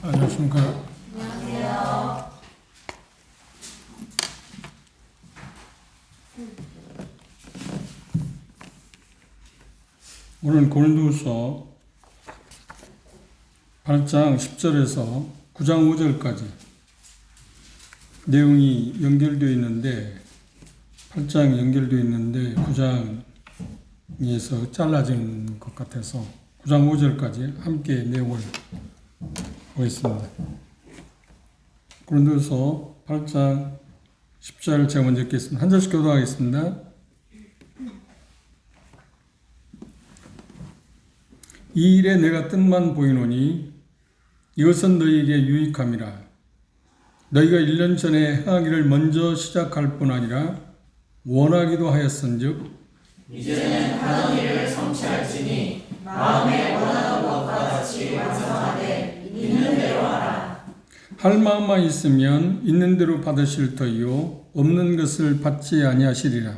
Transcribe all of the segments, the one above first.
안녕하십니까. 안녕하세요. 오늘 고린도후서 8장 10절에서 9장 5절까지 내용이 연결되어 있는데 8장이 연결되어 있는데 9장에서 잘라진 것 같아서 9장 5절까지 함께 내용을 보겠습니다. 고린도후서 8장 10절 제가 먼저 읽겠습니다. 한 절씩 교도하겠습니다. 이 일에 내가 뜻만 보이노니 이것은 너희에게 유익함이라. 너희가 1년 전에 행하기를 먼저 시작할 뿐 아니라 원하기도 하였은즉 이제는 하던 일을 성취할지니 마음에 원하는 것과 같이 완성하되 있는 대로 하라. 할 마음만 있으면 있는 대로 받으실 터이요 없는 것을 받지 아니하시리라.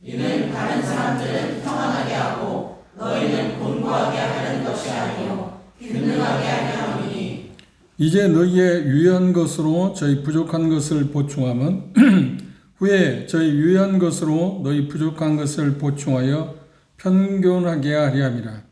이는 다른 사람들은 평안하게 하고 너희는 곤고하게 하는 것이 아니요 균등하게 하려 함이니. 이제 너희의 유효한 것으로 저희 부족한 것을 보충하면 후에 저희 유효한 것으로 너희 부족한 것을 보충하여 편견하게 하려 함이라.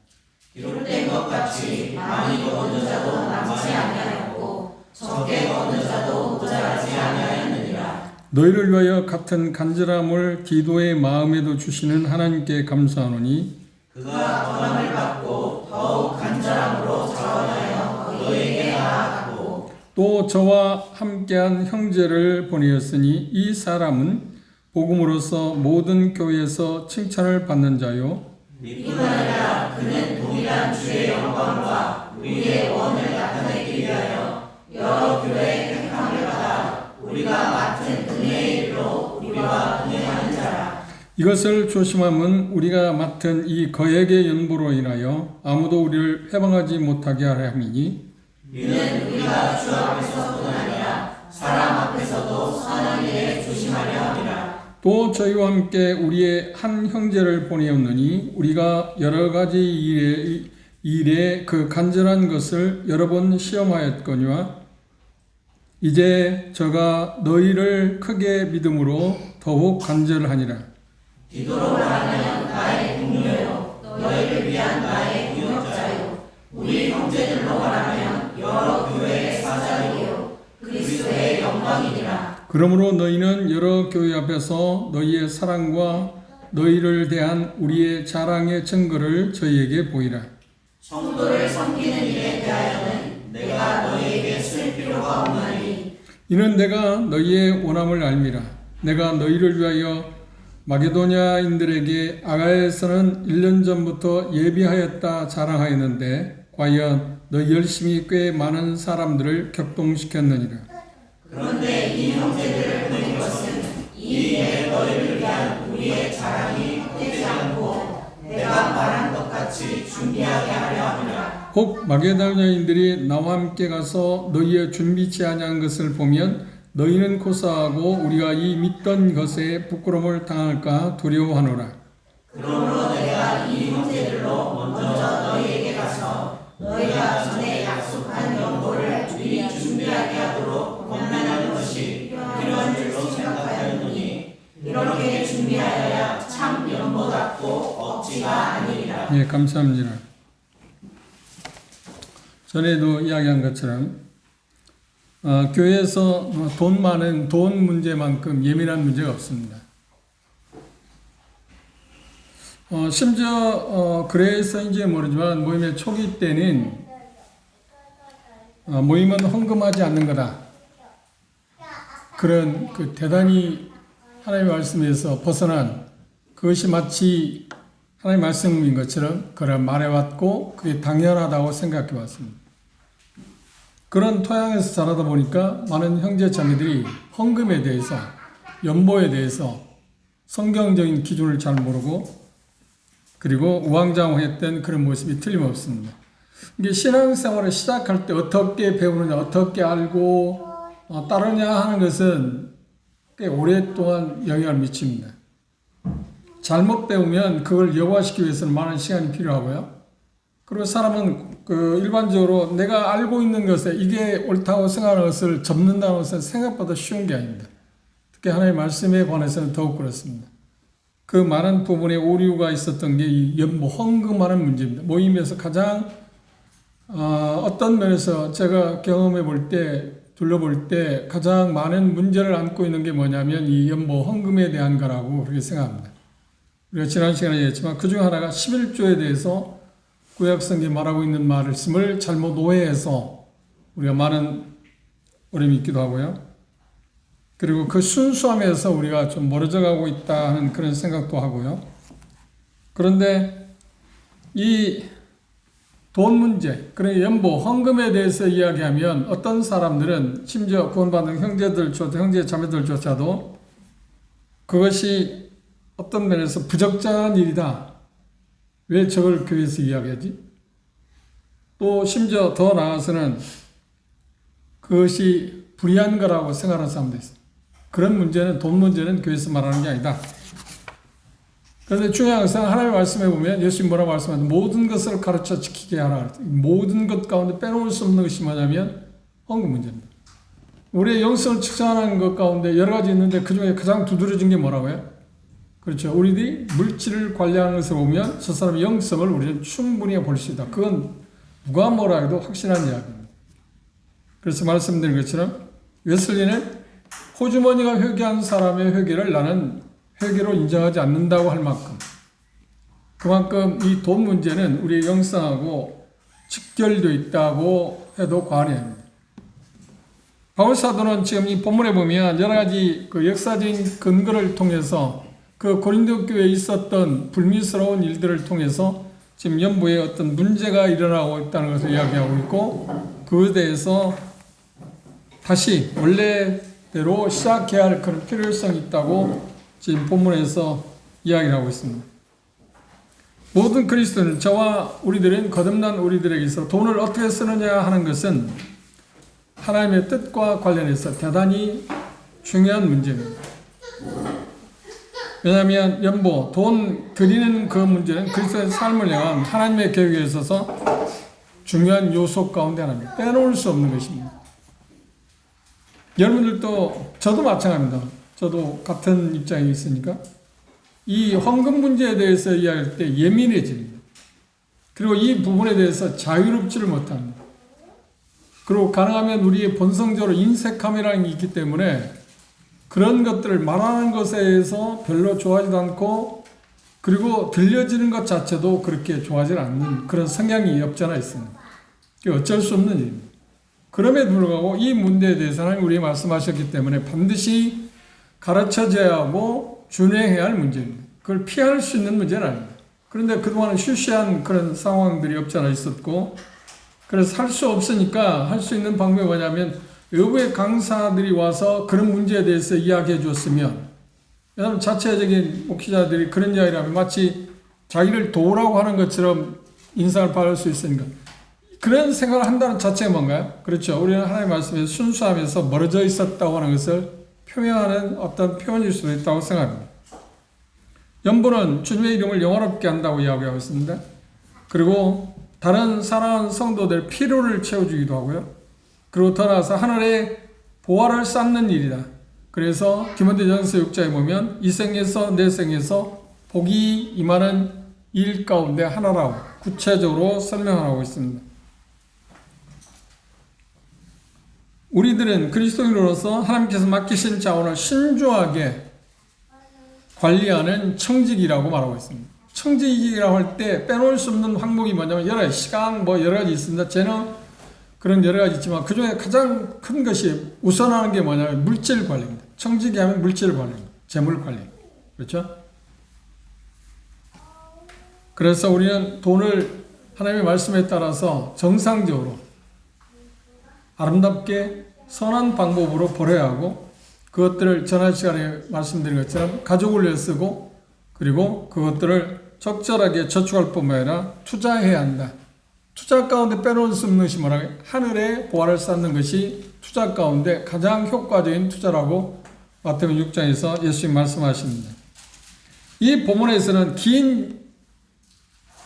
기록된 것 같이 많이 거둔 자도 남지 아니하였고 적게 거둔 자도 모자라지 아니하였느니라. 너희를 위하여 같은 간절함을 기도의 마음에도 주시는 하나님께 감사하노니 그가 권함을 받고 더욱 간절함으로 자원하여 너희에게 나아갔고 또 저와 함께한 형제를 보내었으니 이 사람은 복음으로서 모든 교회에서 칭찬을 받는 자요 뿐 아니라 그는 동일한 주의 영광과 우리의 원을 나타내기 위하여 여러 교회의 택함을 받아 우리가 맡은 은혜의 일로 우리와 은혜하는 자라. 이것을 조심하면 우리가 맡은 이 거액의 연보로 인하여 아무도 우리를 해방하지 못하게 하려 함이니 이는 우리가 주 앞에서뿐 아니라 사람 앞에서도 선한 일에 조심하려 함이라. 또 저희와 함께 우리의 한 형제를 보내었느니 우리가 여러 가지 일에 그 간절한 것을 여러 번 시험하였거니와 이제 저가 너희를 크게 믿음으로 더욱 간절하니라. 디도로 말하면 나의 동료요 너희를 위한 나의 동역자요 우리 형제들로 말하면 여러 교회의 사장이요 그리스도의 영광이니라. 그러므로 너희는 여러 교회 앞에서 너희의 사랑과 너희를 대한 우리의 자랑의 증거를 저희에게 보이라. 성도를 섬기는 일에 대하여는 내가 너희에게 쓸 필요가 없나니 이는 내가 너희의 원함을 알미라. 내가 너희를 위하여 마게도냐인들에게 아가야에서는 1년 전부터 예비하였다 자랑하였는데 과연 너희 열심히 꽤 많은 사람들을 격동시켰느니라. 그런데 이 형제들을 보낸 것은 이 일에 너희를 위한 우리의 자랑이 헛되지 않고 내가 말한 것 같이 준비하게 하려 함이라. 혹 마게도냐인들이 나와 함께 가서 너희의 준비치 아니한 것을 보면 너희는 고사하고 우리가 이 믿던 것에 부끄러움을 당할까 두려워하노라. 그러므로 내가 이 형제들로 먼저 너희에게 가서 너희가 전에 약속한 연보를 미리 준비하게 하도록 권면하는 것이 필요한 줄로 생각하였노니 이렇게 준비하여야 참 연보답고 억지가 아니니라. 예, 감사합니다. 전에도 이야기한 것처럼 교회에서 돈 문제만큼 예민한 문제가 없습니다. 심지어 그래서인지 모르지만 모임의 초기 때는 모임은 헌금하지 않는 거다. 그런 대단히 하나님의 말씀에서 벗어난 그것이 마치 하나님의 말씀인 것처럼 그런 말해왔고 그게 당연하다고 생각해 왔습니다. 그런 토양에서 자라다 보니까 많은 형제 자매들이 헌금에 대해서 연보에 대해서 성경적인 기준을 잘 모르고 그리고 우왕좌왕했던 그런 모습이 틀림없습니다. 이게 신앙생활을 시작할 때 어떻게 배우느냐 어떻게 알고 따르냐 하는 것은 꽤 오랫동안 영향을 미칩니다. 잘못 배우면 그걸 여과시키기 위해서는 많은 시간이 필요하고요. 그리고 사람은 일반적으로 내가 알고 있는 것에 이게 옳다고 생각하는 것을 접는다는 것은 생각보다 쉬운 게 아닙니다. 특히 하나님의 말씀에 관해서는 더욱 그렇습니다. 그 많은 부분에 오류가 있었던 게 이 연보 헌금하는 문제입니다. 모임에서 가장 어떤 면에서 제가 경험해 볼 때, 둘러볼 때 가장 많은 문제를 안고 있는 게 뭐냐면 이 연보 헌금에 대한 거라고 그렇게 생각합니다. 우리가 지난 시간에 얘기했지만 그 중 하나가 11조에 대해서 구약성경이 말하고 있는 말씀을 잘못 오해해서 우리가 많은 어려움이 있기도 하고요. 그리고 그 순수함에서 우리가 좀 멀어져 가고 있다는 그런 생각도 하고요. 그런데 이 돈 문제, 그런 연보, 헌금에 대해서 이야기하면 어떤 사람들은 심지어 구원받은 형제 자매들조차도 그것이 어떤 면에서 부적절한 일이다. 왜 저걸 교회에서 이야기하지? 또 심지어 더 나아가서는 그것이 불의한 거라고 생각하는 사람도 있어요. 그런 문제는, 돈 문제는 교회에서 말하는 게 아니다. 그런데 중요한 것은 하나님의 말씀에 보면 예수님 뭐라고 말씀하는데 모든 것을 가르쳐 지키게 하라. 모든 것 가운데 빼놓을 수 없는 것이 뭐냐면 헌금 문제입니다. 우리의 영성을 측정하는 것 가운데 여러 가지 있는데 그 중에 가장 두드러진 게 뭐라고요? 그렇죠. 우리들이 물질을 관리하는 것을 보면 저 사람의 영성을 우리는 충분히 볼 수 있다. 그건 누가 뭐라 해도 확실한 이야기입니다. 그래서 말씀드린 것처럼 웨슬리는 호주머니가 회개한 사람의 회개를 나는 회개로 인정하지 않는다고 할 만큼 그만큼 이 돈 문제는 우리의 영성하고 직결되어 있다고 해도 과언이 아닙니다. 바울 사도는 지금 이 본문에 보면 여러 가지 그 역사적인 근거를 통해서 그 고린도 교회에 있었던 불미스러운 일들을 통해서 지금 연보에 어떤 문제가 일어나고 있다는 것을 이야기하고 있고 그에 대해서 다시 원래대로 시작해야 할 그런 필요성이 있다고 지금 본문에서 이야기를 하고 있습니다. 모든 그리스도는 저와 우리들은 거듭난 우리들에게서 돈을 어떻게 쓰느냐 하는 것은 하나님의 뜻과 관련해서 대단히 중요한 문제입니다. 왜냐하면 연보, 돈 드리는 그 문제는 그리스도의 삶을 향한 하나님의 계획에 있어서 중요한 요소 가운데 하나입니다. 빼놓을 수 없는 것입니다. 여러분들도 저도 마찬가지입니다. 저도 같은 입장에 있으니까 이 헌금 문제에 대해서 이야기할 때 예민해집니다. 그리고 이 부분에 대해서 자유롭지를 못합니다. 그리고 가능하면 우리의 본성적으로 인색함이라는 게 있기 때문에 그런 것들을 말하는 것에서 별로 좋아하지도 않고 그리고 들려지는 것 자체도 그렇게 좋아하지 않는 그런 성향이 없지 않아 있습니다. 어쩔 수 없는 일입니다. 그럼에도 불구하고 이 문제에 대해서 하나님 우리 말씀하셨기 때문에 반드시 가르쳐져야 하고 준행해야 할 문제입니다. 그걸 피할 수 있는 문제는 아닙니다. 그런데 그동안은 쉬쉬한 그런 상황들이 없지 않아 있었고 그래서 할 수 없으니까 할 수 있는 방법이 뭐냐면 외부의 강사들이 와서 그런 문제에 대해서 이야기해 줬으면 왜냐하면 자체적인 목회자들이 그런 이야기를 하면 마치 자기를 도우라고 하는 것처럼 인상을 받을 수 있으니까 그런 생각을 한다는 자체가 뭔가요? 그렇죠. 우리는 하나님의 말씀에 순수하면서 멀어져 있었다고 하는 것을 표명하는 어떤 표현일 수도 있다고 생각합니다. 연보는 주님의 이름을 영화롭게 한다고 이야기하고 있습니다. 그리고 다른 사랑하는 성도들 필요를 채워주기도 하고요. 그리고 더 나아가서 하늘에 보화를 쌓는 일이다. 그래서 디모데전서 6장에 보면 이 생에서 내 생에서 복이 임하는 일 가운데 하나라고 구체적으로 설명하고 있습니다. 우리들은 그리스도인으로서 하나님께서 맡기신 자원을 신중하게 관리하는 청직이라고 말하고 있습니다. 청직이라고 할 때 빼놓을 수 없는 항목이 뭐냐면 여러 가지 시간 여러 가지 있습니다. 쟤는 그런 여러 가지 있지만 그 중에 가장 큰 것이 우선하는 게 뭐냐면 물질 관리입니다. 청직이 하면 물질 관리입니다. 재물 관리. 그렇죠? 그래서 우리는 돈을 하나님의 말씀에 따라서 정상적으로 아름답게 선한 방법으로 벌어야 하고 그것들을 지난 시간에 말씀드린 것처럼 가족을 위해 쓰고 그리고 그것들을 적절하게 저축할 뿐만 아니라 투자해야 한다. 투자 가운데 빼놓을 수 없는 것이 뭐라고요? 하늘에 보화를 쌓는 것이 투자 가운데 가장 효과적인 투자라고 마태복음 6장에서 예수님 말씀하십니다. 이 본문에서는 긴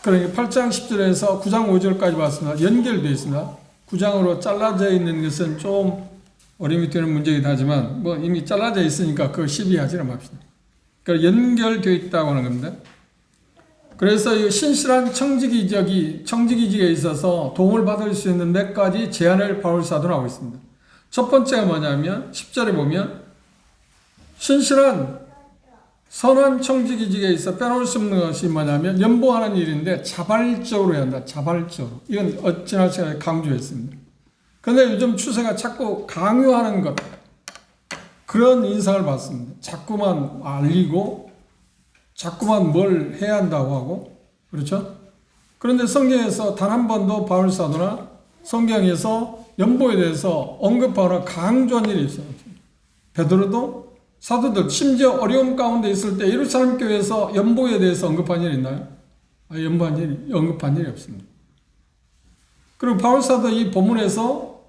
그러니까 8장 10절에서 9장 5절까지 봤습니다. 연결되어 있습니다. 9장으로 잘라져 있는 것은 좀 어림이 되는 문제이긴 하지만 뭐 이미 잘라져 있으니까 그거 시비하지는 맙시다. 그러니까 연결되어 있다고 하는 겁니다. 그래서 이 신실한 청지기직에 있어서 도움을 받을 수 있는 몇 가지 제안을 바울 사도는 하고 있습니다. 첫 번째가 뭐냐면 10절에 보면 신실한 선한 청지기직에 있어 빼놓을 수 없는 것이 뭐냐면 연보하는 일인데 자발적으로 해야 한다. 자발적으로. 이건 지난 시간에 강조했습니다. 그런데 요즘 추세가 자꾸 강요하는 것, 그런 인상을 받습니다. 자꾸만 알리고 자꾸만 뭘 해야 한다고 하고, 그렇죠? 그런데 성경에서 단 한 번도 바울 사도나 성경에서 연보에 대해서 언급하거나 강조한 일이 있어요. 베드로도 사도들 심지어 어려움 가운데 있을 때 예루살렘 교회에서 연보에 대해서 언급한 일이 있나요? 언급한 일이 없습니다. 그리고 바울 사도 이 본문에서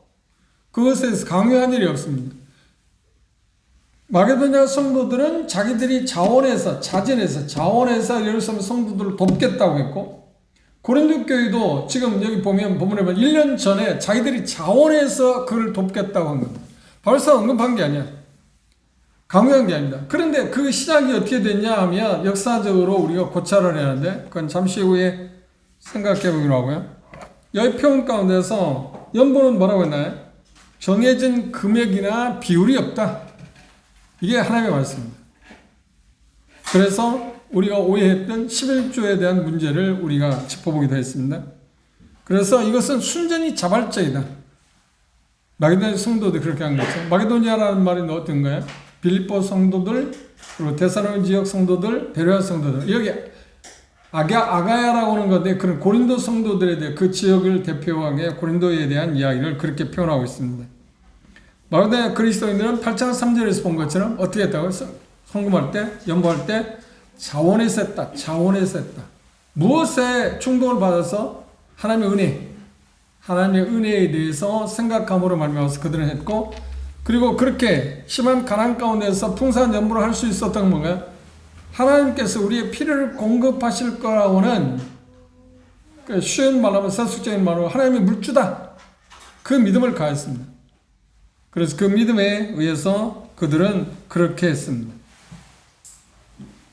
그것에 대해서 강요한 일이 없습니다. 마게도냐 성도들은 자기들이 자원해서 예루살렘 성도들을 돕겠다고 했고, 고린도 교회도 지금 여기 보면 본문에 보면 1년 전에 자기들이 자원해서 그를 돕겠다고 한 겁니다. 바울사가 언급한 게 아니야. 강요한 게 아닙니다. 그런데 그 시작이 어떻게 됐냐 하면 역사적으로 우리가 고찰을 해야 하는데 그건 잠시 후에 생각해 보기로 하고요. 여기 표현 가운데서 연보는 뭐라고 했나요? 정해진 금액이나 비율이 없다. 이게 하나님의 말씀입니다. 그래서 우리가 오해했던 11조에 대한 문제를 우리가 짚어보기도 했습니다. 그래서 이것은 순전히 자발적이다. 마게도냐 성도들이 그렇게 한 거죠. 마게도냐라는 말은 어떤 거예요? 빌립보 성도들, 그리고 데살로니가 지역 성도들, 베레아 성도들. 여기 아가야라고 하는 건데 그런 고린도 성도들에 대해 그 지역을 대표하게 고린도에 대한 이야기를 그렇게 표현하고 있습니다. 마게도냐 그리스도인들은 8장 3절에서 본 것처럼 어떻게 했다고 했어? 헌금할 때, 연보할 때 자원해서 했다. 무엇에 충동을 받아서? 하나님의 은혜에 대해서 생각함으로 말미암아서 그들은 했고, 그리고 그렇게 심한 가난 가운데서 풍성한 연보를 할 수 있었던 건가요? 하나님께서 우리의 필요를 공급하실 거라고는 쉬운 말로 하면 세속적인 말로 하나님의 물주다. 그 믿음을 가했습니다. 그래서 그 믿음에 의해서 그들은 그렇게 했습니다.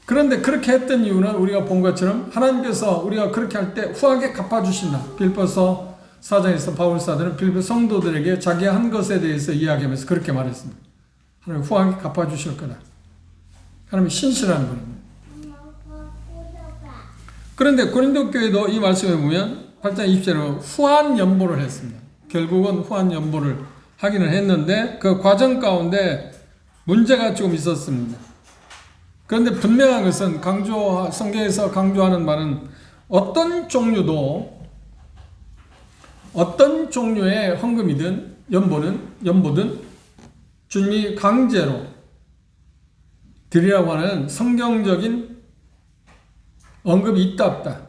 그런데 그렇게 했던 이유는 우리가 본 것처럼 하나님께서 우리가 그렇게 할 때 후하게 갚아주신다. 빌립보서 4장에서 바울 사도는 빌립보 성도들에게 자기 한 것에 대해서 이야기하면서 그렇게 말했습니다. 하나님 후하게 갚아주실 거다. 하나님이 신실한 분입니다. 그런데 고린도 교회도 이 말씀에 보면 8장 20절로 후한 연보를 했습니다. 결국은 후한 연보를 하기는 했는데 그 과정 가운데 문제가 조금 있었습니다. 그런데 분명한 것은 성경에서 강조하는 말은 어떤 종류의 헌금이든 연보든 주님이 강제로 드리라고 하는 성경적인 언급이 있다 없다?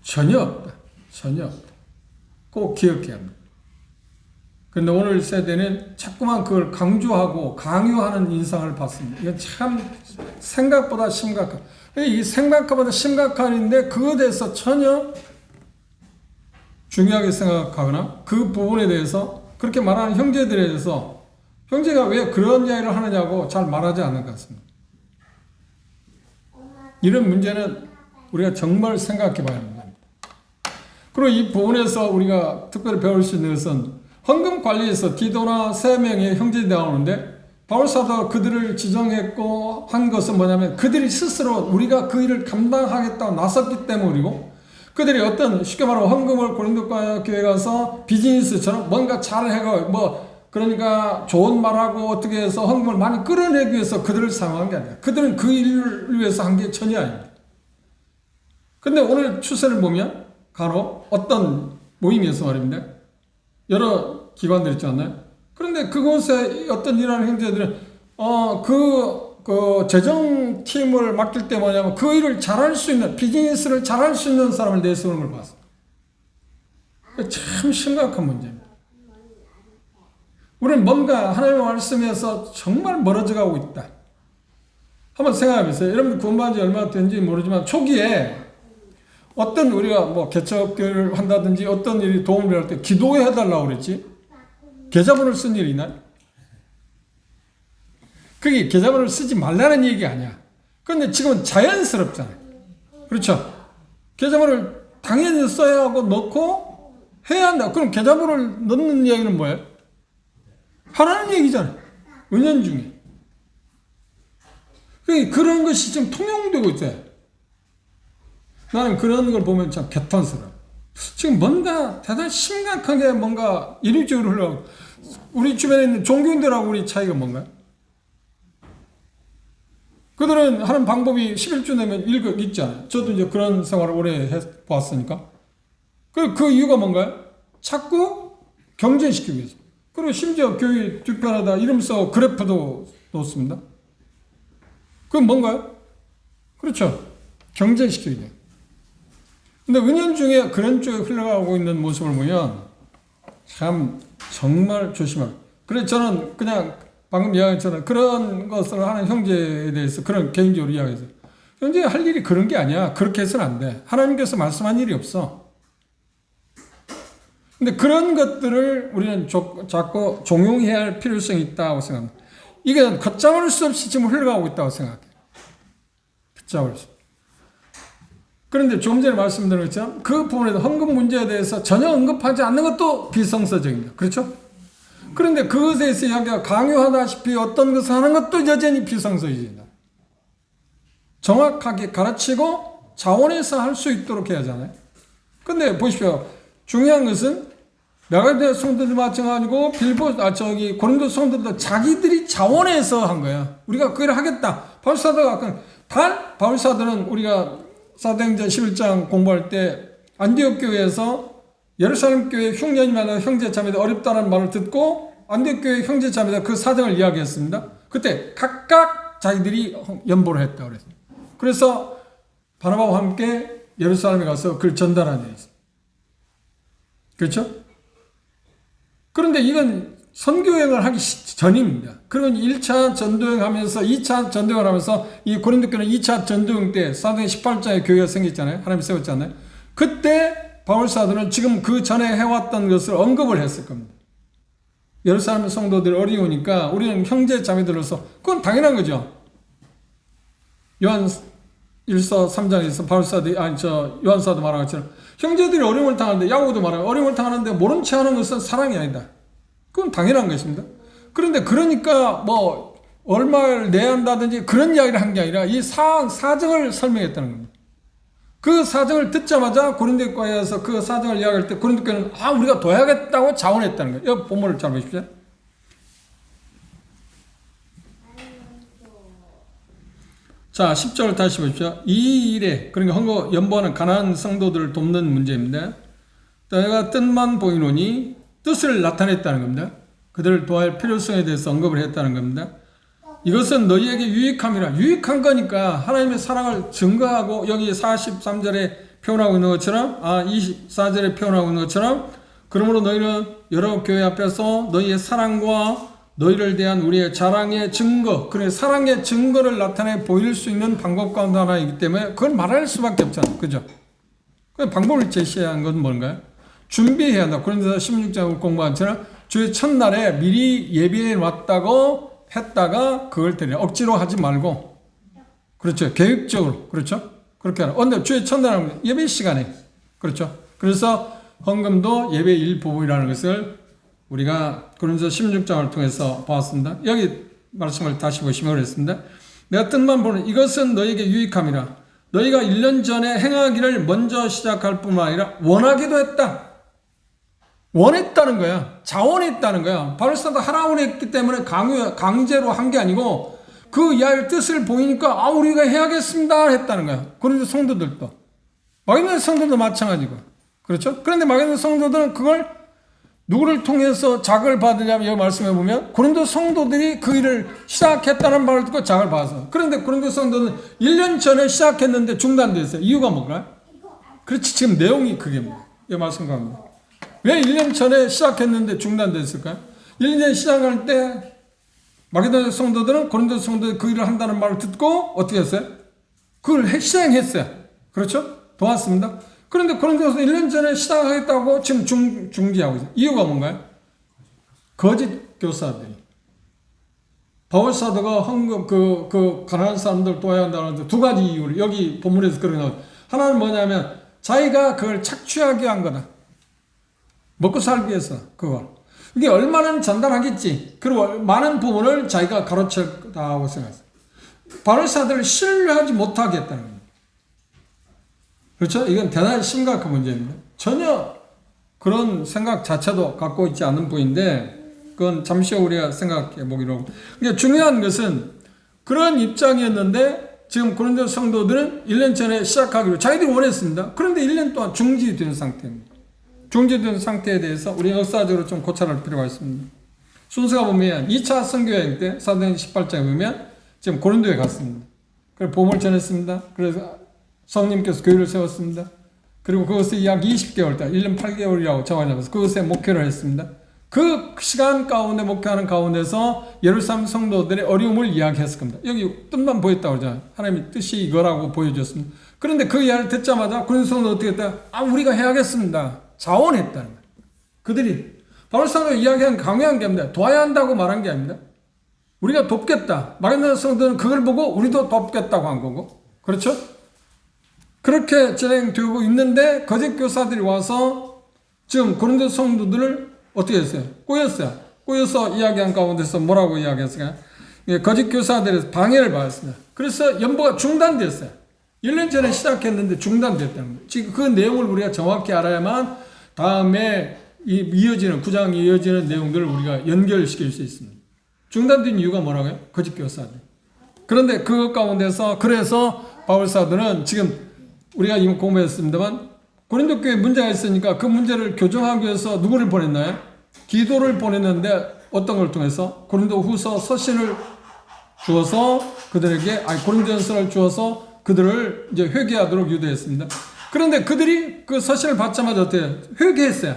전혀 없다. 꼭 기억해야 합니다. 그런데 오늘 세대는 자꾸만 그걸 강조하고 강요하는 인상을 받습니다. 이건 참 생각보다 심각한. 이 생각보다 심각한 일인데 그것에 대해서 전혀 중요하게 생각하거나 그 부분에 대해서 그렇게 말하는 형제들에 대해서 형제가 왜 그런 이야기를 하느냐고 잘 말하지 않는 것 같습니다. 이런 문제는 우리가 정말 생각해 봐야 합니다. 그리고 이 부분에서 우리가 특별히 배울 수 있는 것은 헌금 관리에서 디도나 3명의 형제들이 나오는데 바울 사도가 그들을 지정했고 한 것은 뭐냐면 그들이 스스로 우리가 그 일을 감당하겠다고 나섰기 때문이고 그들이 어떤 쉽게 말하면 헌금을 고린도 교회 가서 비즈니스처럼 뭔가 잘 해가 그러니까 좋은 말하고 어떻게 해서 헌금을 많이 끌어내기 위해서 그들을 사용한 게 아니라 그들은 그 일을 위해서 한 게 전혀 아닙니다. 근데 오늘 추세를 보면 간혹 어떤 모임에서 말입니다. 여러 기관들 있지 않나요? 그런데 그곳에 어떤 일하는 형제들은 그 재정팀을 맡길 때 뭐냐면 그 일을 잘할 수 있는 비즈니스를 잘할 수 있는 사람을 내세우는 걸 봤습니다. 참 심각한 문제입니다. 우리는 뭔가 하나님의 말씀에서 정말 멀어져 가고 있다. 한번 생각해 보세요. 여러분 구원받은 지 얼마 된지 모르지만 초기에 어떤 우리가 뭐 개척교회를 한다든지 어떤 일이 도움을 할 때 기도해 달라고 그랬지? 계좌번호를 쓴 일이 있나요? 그게 계좌번호를 쓰지 말라는 얘기 아니야. 그런데 지금은 자연스럽잖아요. 그렇죠? 계좌번호를 당연히 써야 하고 넣고 해야 한다. 그럼 계좌번호를 넣는 이야기는 뭐예요? 하라는 얘기잖아요. 은연중에. 그런 것이 지금 통용되고 있어요. 나는 그런 걸 보면 참 개탄스러워. 지금 뭔가 대단히 심각하게 뭔가 이리저리 흘러가고, 우리 주변에 있는 종교인들하고 우리 차이가 뭔가요? 그들은 하는 방법이 11주 내면 있잖아요. 저도 이제 그런 생활을 오래 해봤으니까. 그 이유가 뭔가요? 자꾸 경쟁시키기 위해서. 그리고 심지어 교회 뒤편에다 이름 써 그래프도 놓습니다. 그건 뭔가요? 그렇죠. 경쟁시키기 위해. 근데 은연중에 그런 쪽에 흘러가고 있는 모습을 보면 참 정말 조심하고. 그래서 저는 그냥 방금 이야기했잖아요. 그런 것을 하는 형제에 대해서 그런 개인적으로 이야기했어요. 형제 할 일이 그런 게 아니야. 그렇게 해서는 안 돼. 하나님께서 말씀한 일이 없어. 근데 그런 것들을 우리는 자꾸 종용해야 할 필요성이 있다고 생각합니다. 이게 걷잡을 수 없이 지금 흘러가고 있다고 생각해요. 걷잡을 수. 그런데 좀 전에 말씀드린 것처럼 그 부분에서 헌금 문제에 대해서 전혀 언급하지 않는 것도 비성서적입니다. 그렇죠? 그런데 그것에 대해서 이야기가 강요하다시피 어떤 것을 하는 것도 여전히 비성서적입니다. 정확하게 가르치고 자원해서 할 수 있도록 해야 하잖아요. 근데 보십시오. 중요한 것은 메가데 성도들 마찬가지고 고린도 성도들도 자기들이 자원해서 한 거야. 우리가 그걸 하겠다. 바울사도가 바울사도는 우리가 사도행전 11장 공부할 때 안디옥 교회에서 예루살렘 교회 흉년이마다 형제자매들 어렵다는 말을 듣고 안디옥 교회 형제자매들 그 사정을 이야기했습니다. 그때 각각 자기들이 연보를 했다고 그랬어요. 그래서 바나바와 함께 예루살렘에 가서 그걸 전달한 일이 있어요. 그렇죠? 그런데 이건 선교여행을 하기 전입니다. 그러면 1차 전도여행 하면서 2차 전도여행을 하면서 이 고린도 교회는 2차 전도여행 때 사도행 18장에 교회가 생겼잖아요. 하나님 세웠잖아요. 그때 바울사도는 지금 그 전에 해왔던 것을 언급을 했을 겁니다. 예루살렘 성도들이 어려우니까 우리는 형제 자매들로서 그건 당연한 거죠. 요한 1서 3장에서 요한사도 말한 것처럼 형제들이 어려움을 당하는데 야고보도 말하고 어려움을 당하는데 모른 체 하는 것은 사랑이 아니다. 그건 당연한 것입니다. 그런데 그러니까 뭐 얼마를 내야 한다든지 그런 이야기를 한 게 아니라 이 사정을 설명했다는 겁니다. 그 사정을 듣자마자 고린도 교회에서 그 사정을 이야기할 때 고린도 교회는 우리가 더 해야겠다고 자원했다는 거예요. 이 본문을 잘 보십시오. 자, 10절 다시 보십시오. 이 일에, 그러니까 헌금 연보하는 가난한 성도들을 돕는 문제입니다. 내가 뜻만 보이노니 뜻을 나타냈다는 겁니다. 그들을 도할 필요성에 대해서 언급을 했다는 겁니다. 이것은 너희에게 유익함이라. 유익한 거니까 하나님의 사랑을 증거하고 여기 43절에 표현하고 있는 것처럼 24절에 표현하고 있는 것처럼 그러므로 너희는 여러 교회 앞에서 너희의 사랑과 너희를 대한 우리의 자랑의 증거, 그래 사랑의 증거를 나타내 보일 수 있는 방법 가운데 하나이기 때문에 그걸 말할 수밖에 없잖아요. 그죠? 그 방법을 제시한 건 뭔가요? 준비해야 한다. 그런데 16장을 공부한 처럼 주의 첫날에 미리 예비해 놨다고 했다가 그걸 때려 억지로 하지 말고, 그렇죠? 계획적으로, 그렇죠? 그렇게 하라. 근데 주의 첫날은 예배 시간에, 그렇죠? 그래서 헌금도 예배 일부분이라는 것을 우리가 고린도 16장을 통해서 보았습니다. 여기 말씀을 다시 보시면 그랬습니다. 내가 뜻만 보는 이것은 너에게 유익함이라. 너희가 1년 전에 행하기를 먼저 시작할 뿐만 아니라 원하기도 했다. 원했다는 거야. 자원했다는 거야. 바울사도 하라고 했기 때문에 강제로 한 게 아니고 그 이야기의 뜻을 보이니까 우리가 해야겠습니다 했다는 거야. 고린도 성도들도. 마게도냐 성도도 마찬가지고. 그렇죠? 그런데 마게도냐 성도들은 그걸 누구를 통해서 자극을 받으냐면 여기 말씀해 보면 고린도 성도들이 그 일을 시작했다는 말을 듣고 자극을 받아서. 그런데 고린도 성도는 1년 전에 시작했는데 중단됐어요. 이유가 뭔가요? 그렇지, 지금 내용이 그게 뭐예요? 이 말씀 가운데. 왜 1년 전에 시작했는데 중단됐을까요? 1년 전에 시작할 때 마게도냐 성도들은 고린도 성도들이 그 일을 한다는 말을 듣고 어떻게 했어요? 그걸 시행했어요. 그렇죠? 도왔습니다. 그런데 고린도서 1년 전에 시작하겠다고 지금 중지하고 있어요. 이유가 뭔가요? 거짓 교사들이. 바울 사도가 헌금, 가난한 사람들 도와야 한다는 두 가지 이유를 여기 본문에서 그렇게 나와요. 하나는 뭐냐면, 자기가 그걸 착취하게 한 거다. 먹고 살기 위해서, 그걸. 이게 얼마나 잔단하겠지. 그리고 많은 부분을 자기가 가로챘다고 생각했어요. 바울 사도를 신뢰하지 못하게 했다는 겁니다. 그렇죠? 이건 대단히 심각한 문제입니다. 전혀 그런 생각 자체도 갖고 있지 않은 분인데, 그건 잠시 후 우리가 생각해 보기로 하고. 그러니까 중요한 것은 그런 입장이었는데 지금 고린도 성도들은 1년 전에 시작하기로 자기들이 원했습니다. 그런데 1년 동안 중지된 상태입니다. 중지된 상태에 대해서 우리 역사적으로 좀 고찰할 필요가 있습니다. 순서가 보면 2차 선교여행 때 사도행 18장에 보면 지금 고린도에 갔습니다. 그래서 복음을 전했습니다. 그래서 성령님께서 교회를 세웠습니다. 그리고 그것을 약 20개월 때 1년 8개월이라고 정하면서 그것에 목회를 했습니다. 그 시간 가운데 목회하는 가운데서 예루살렘 성도들의 어려움을 이야기했을 겁니다. 여기 뜻만 보였다고 그러잖아요. 하나님의 뜻이 이거라고 보여줬습니다. 그런데 그 이야기를 듣자마자 고린도 성도는 어떻게 했다? 우리가 해야겠습니다. 자원했다는 거예요. 그들이 바울 사도가 이야기한 강요한 게 아닙니다. 도와야 한다고 말한 게 아닙니다. 우리가 돕겠다. 마게도냐 성도는 그걸 보고 우리도 돕겠다고 한 거고. 그렇죠? 그렇게 진행되고 있는데 거짓 교사들이 와서 지금 고린도 성도들을 어떻게 했어요? 꼬였어요. 꼬여서 이야기한 가운데서 뭐라고 이야기했을까요? 거짓 교사들에서 방해를 받았습니다. 그래서 연보가 중단됐어요. 1년 전에 시작했는데 중단됐다는 거예요. 지금 그 내용을 우리가 정확히 알아야만 다음에 이어지는, 9장 이어지는 내용들을 우리가 연결시킬 수 있습니다. 중단된 이유가 뭐라고요? 거짓 교사들. 그런데 그 가운데서 그래서 바울 사도는 지금 우리가 이미 공부했습니다만 고린도 교회에 문제가 있으니까 그 문제를 교정하기 위해서 누구를 보냈나요? 기도를 보냈는데 어떤 걸 통해서? 고린도 후서 서신을 주어서 그들에게, 고린도전서를 주어서 그들을 이제 회개하도록 유도했습니다. 그런데 그들이 그 서신을 받자마자 어떻게 해요? 회개했어요.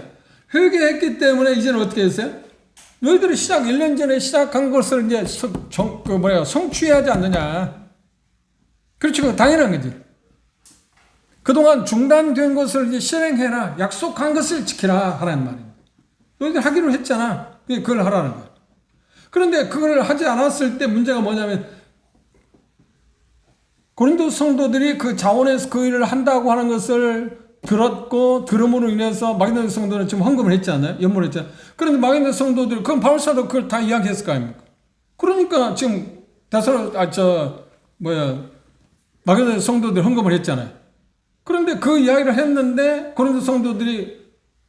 회개했기 때문에 이제는 어떻게 했어요? 너희들이 1년 전에 시작한 것을 이제 성취해야 하지 않느냐. 그렇죠. 당연한 거지. 그동안 중단된 것을 이제 실행해라. 약속한 것을 지키라. 하라는 말입니다. 너희들 하기로 했잖아. 그걸 하라는 거야. 그런데 그걸 하지 않았을 때 문제가 뭐냐면 고린도 성도들이 그 자원에서 그 일을 한다고 하는 것을 들음으로 인해서 마게도냐 성도는 지금 헌금을 했지 않나요? 연물을 했잖아요. 그런데 마게도냐 성도들이, 그럼 바울 사도 그걸 다 이야기했을 거 아닙니까? 그러니까 지금 마게도냐 성도들이 헌금을 했잖아요. 그런데 그 이야기를 했는데 고린도 성도들이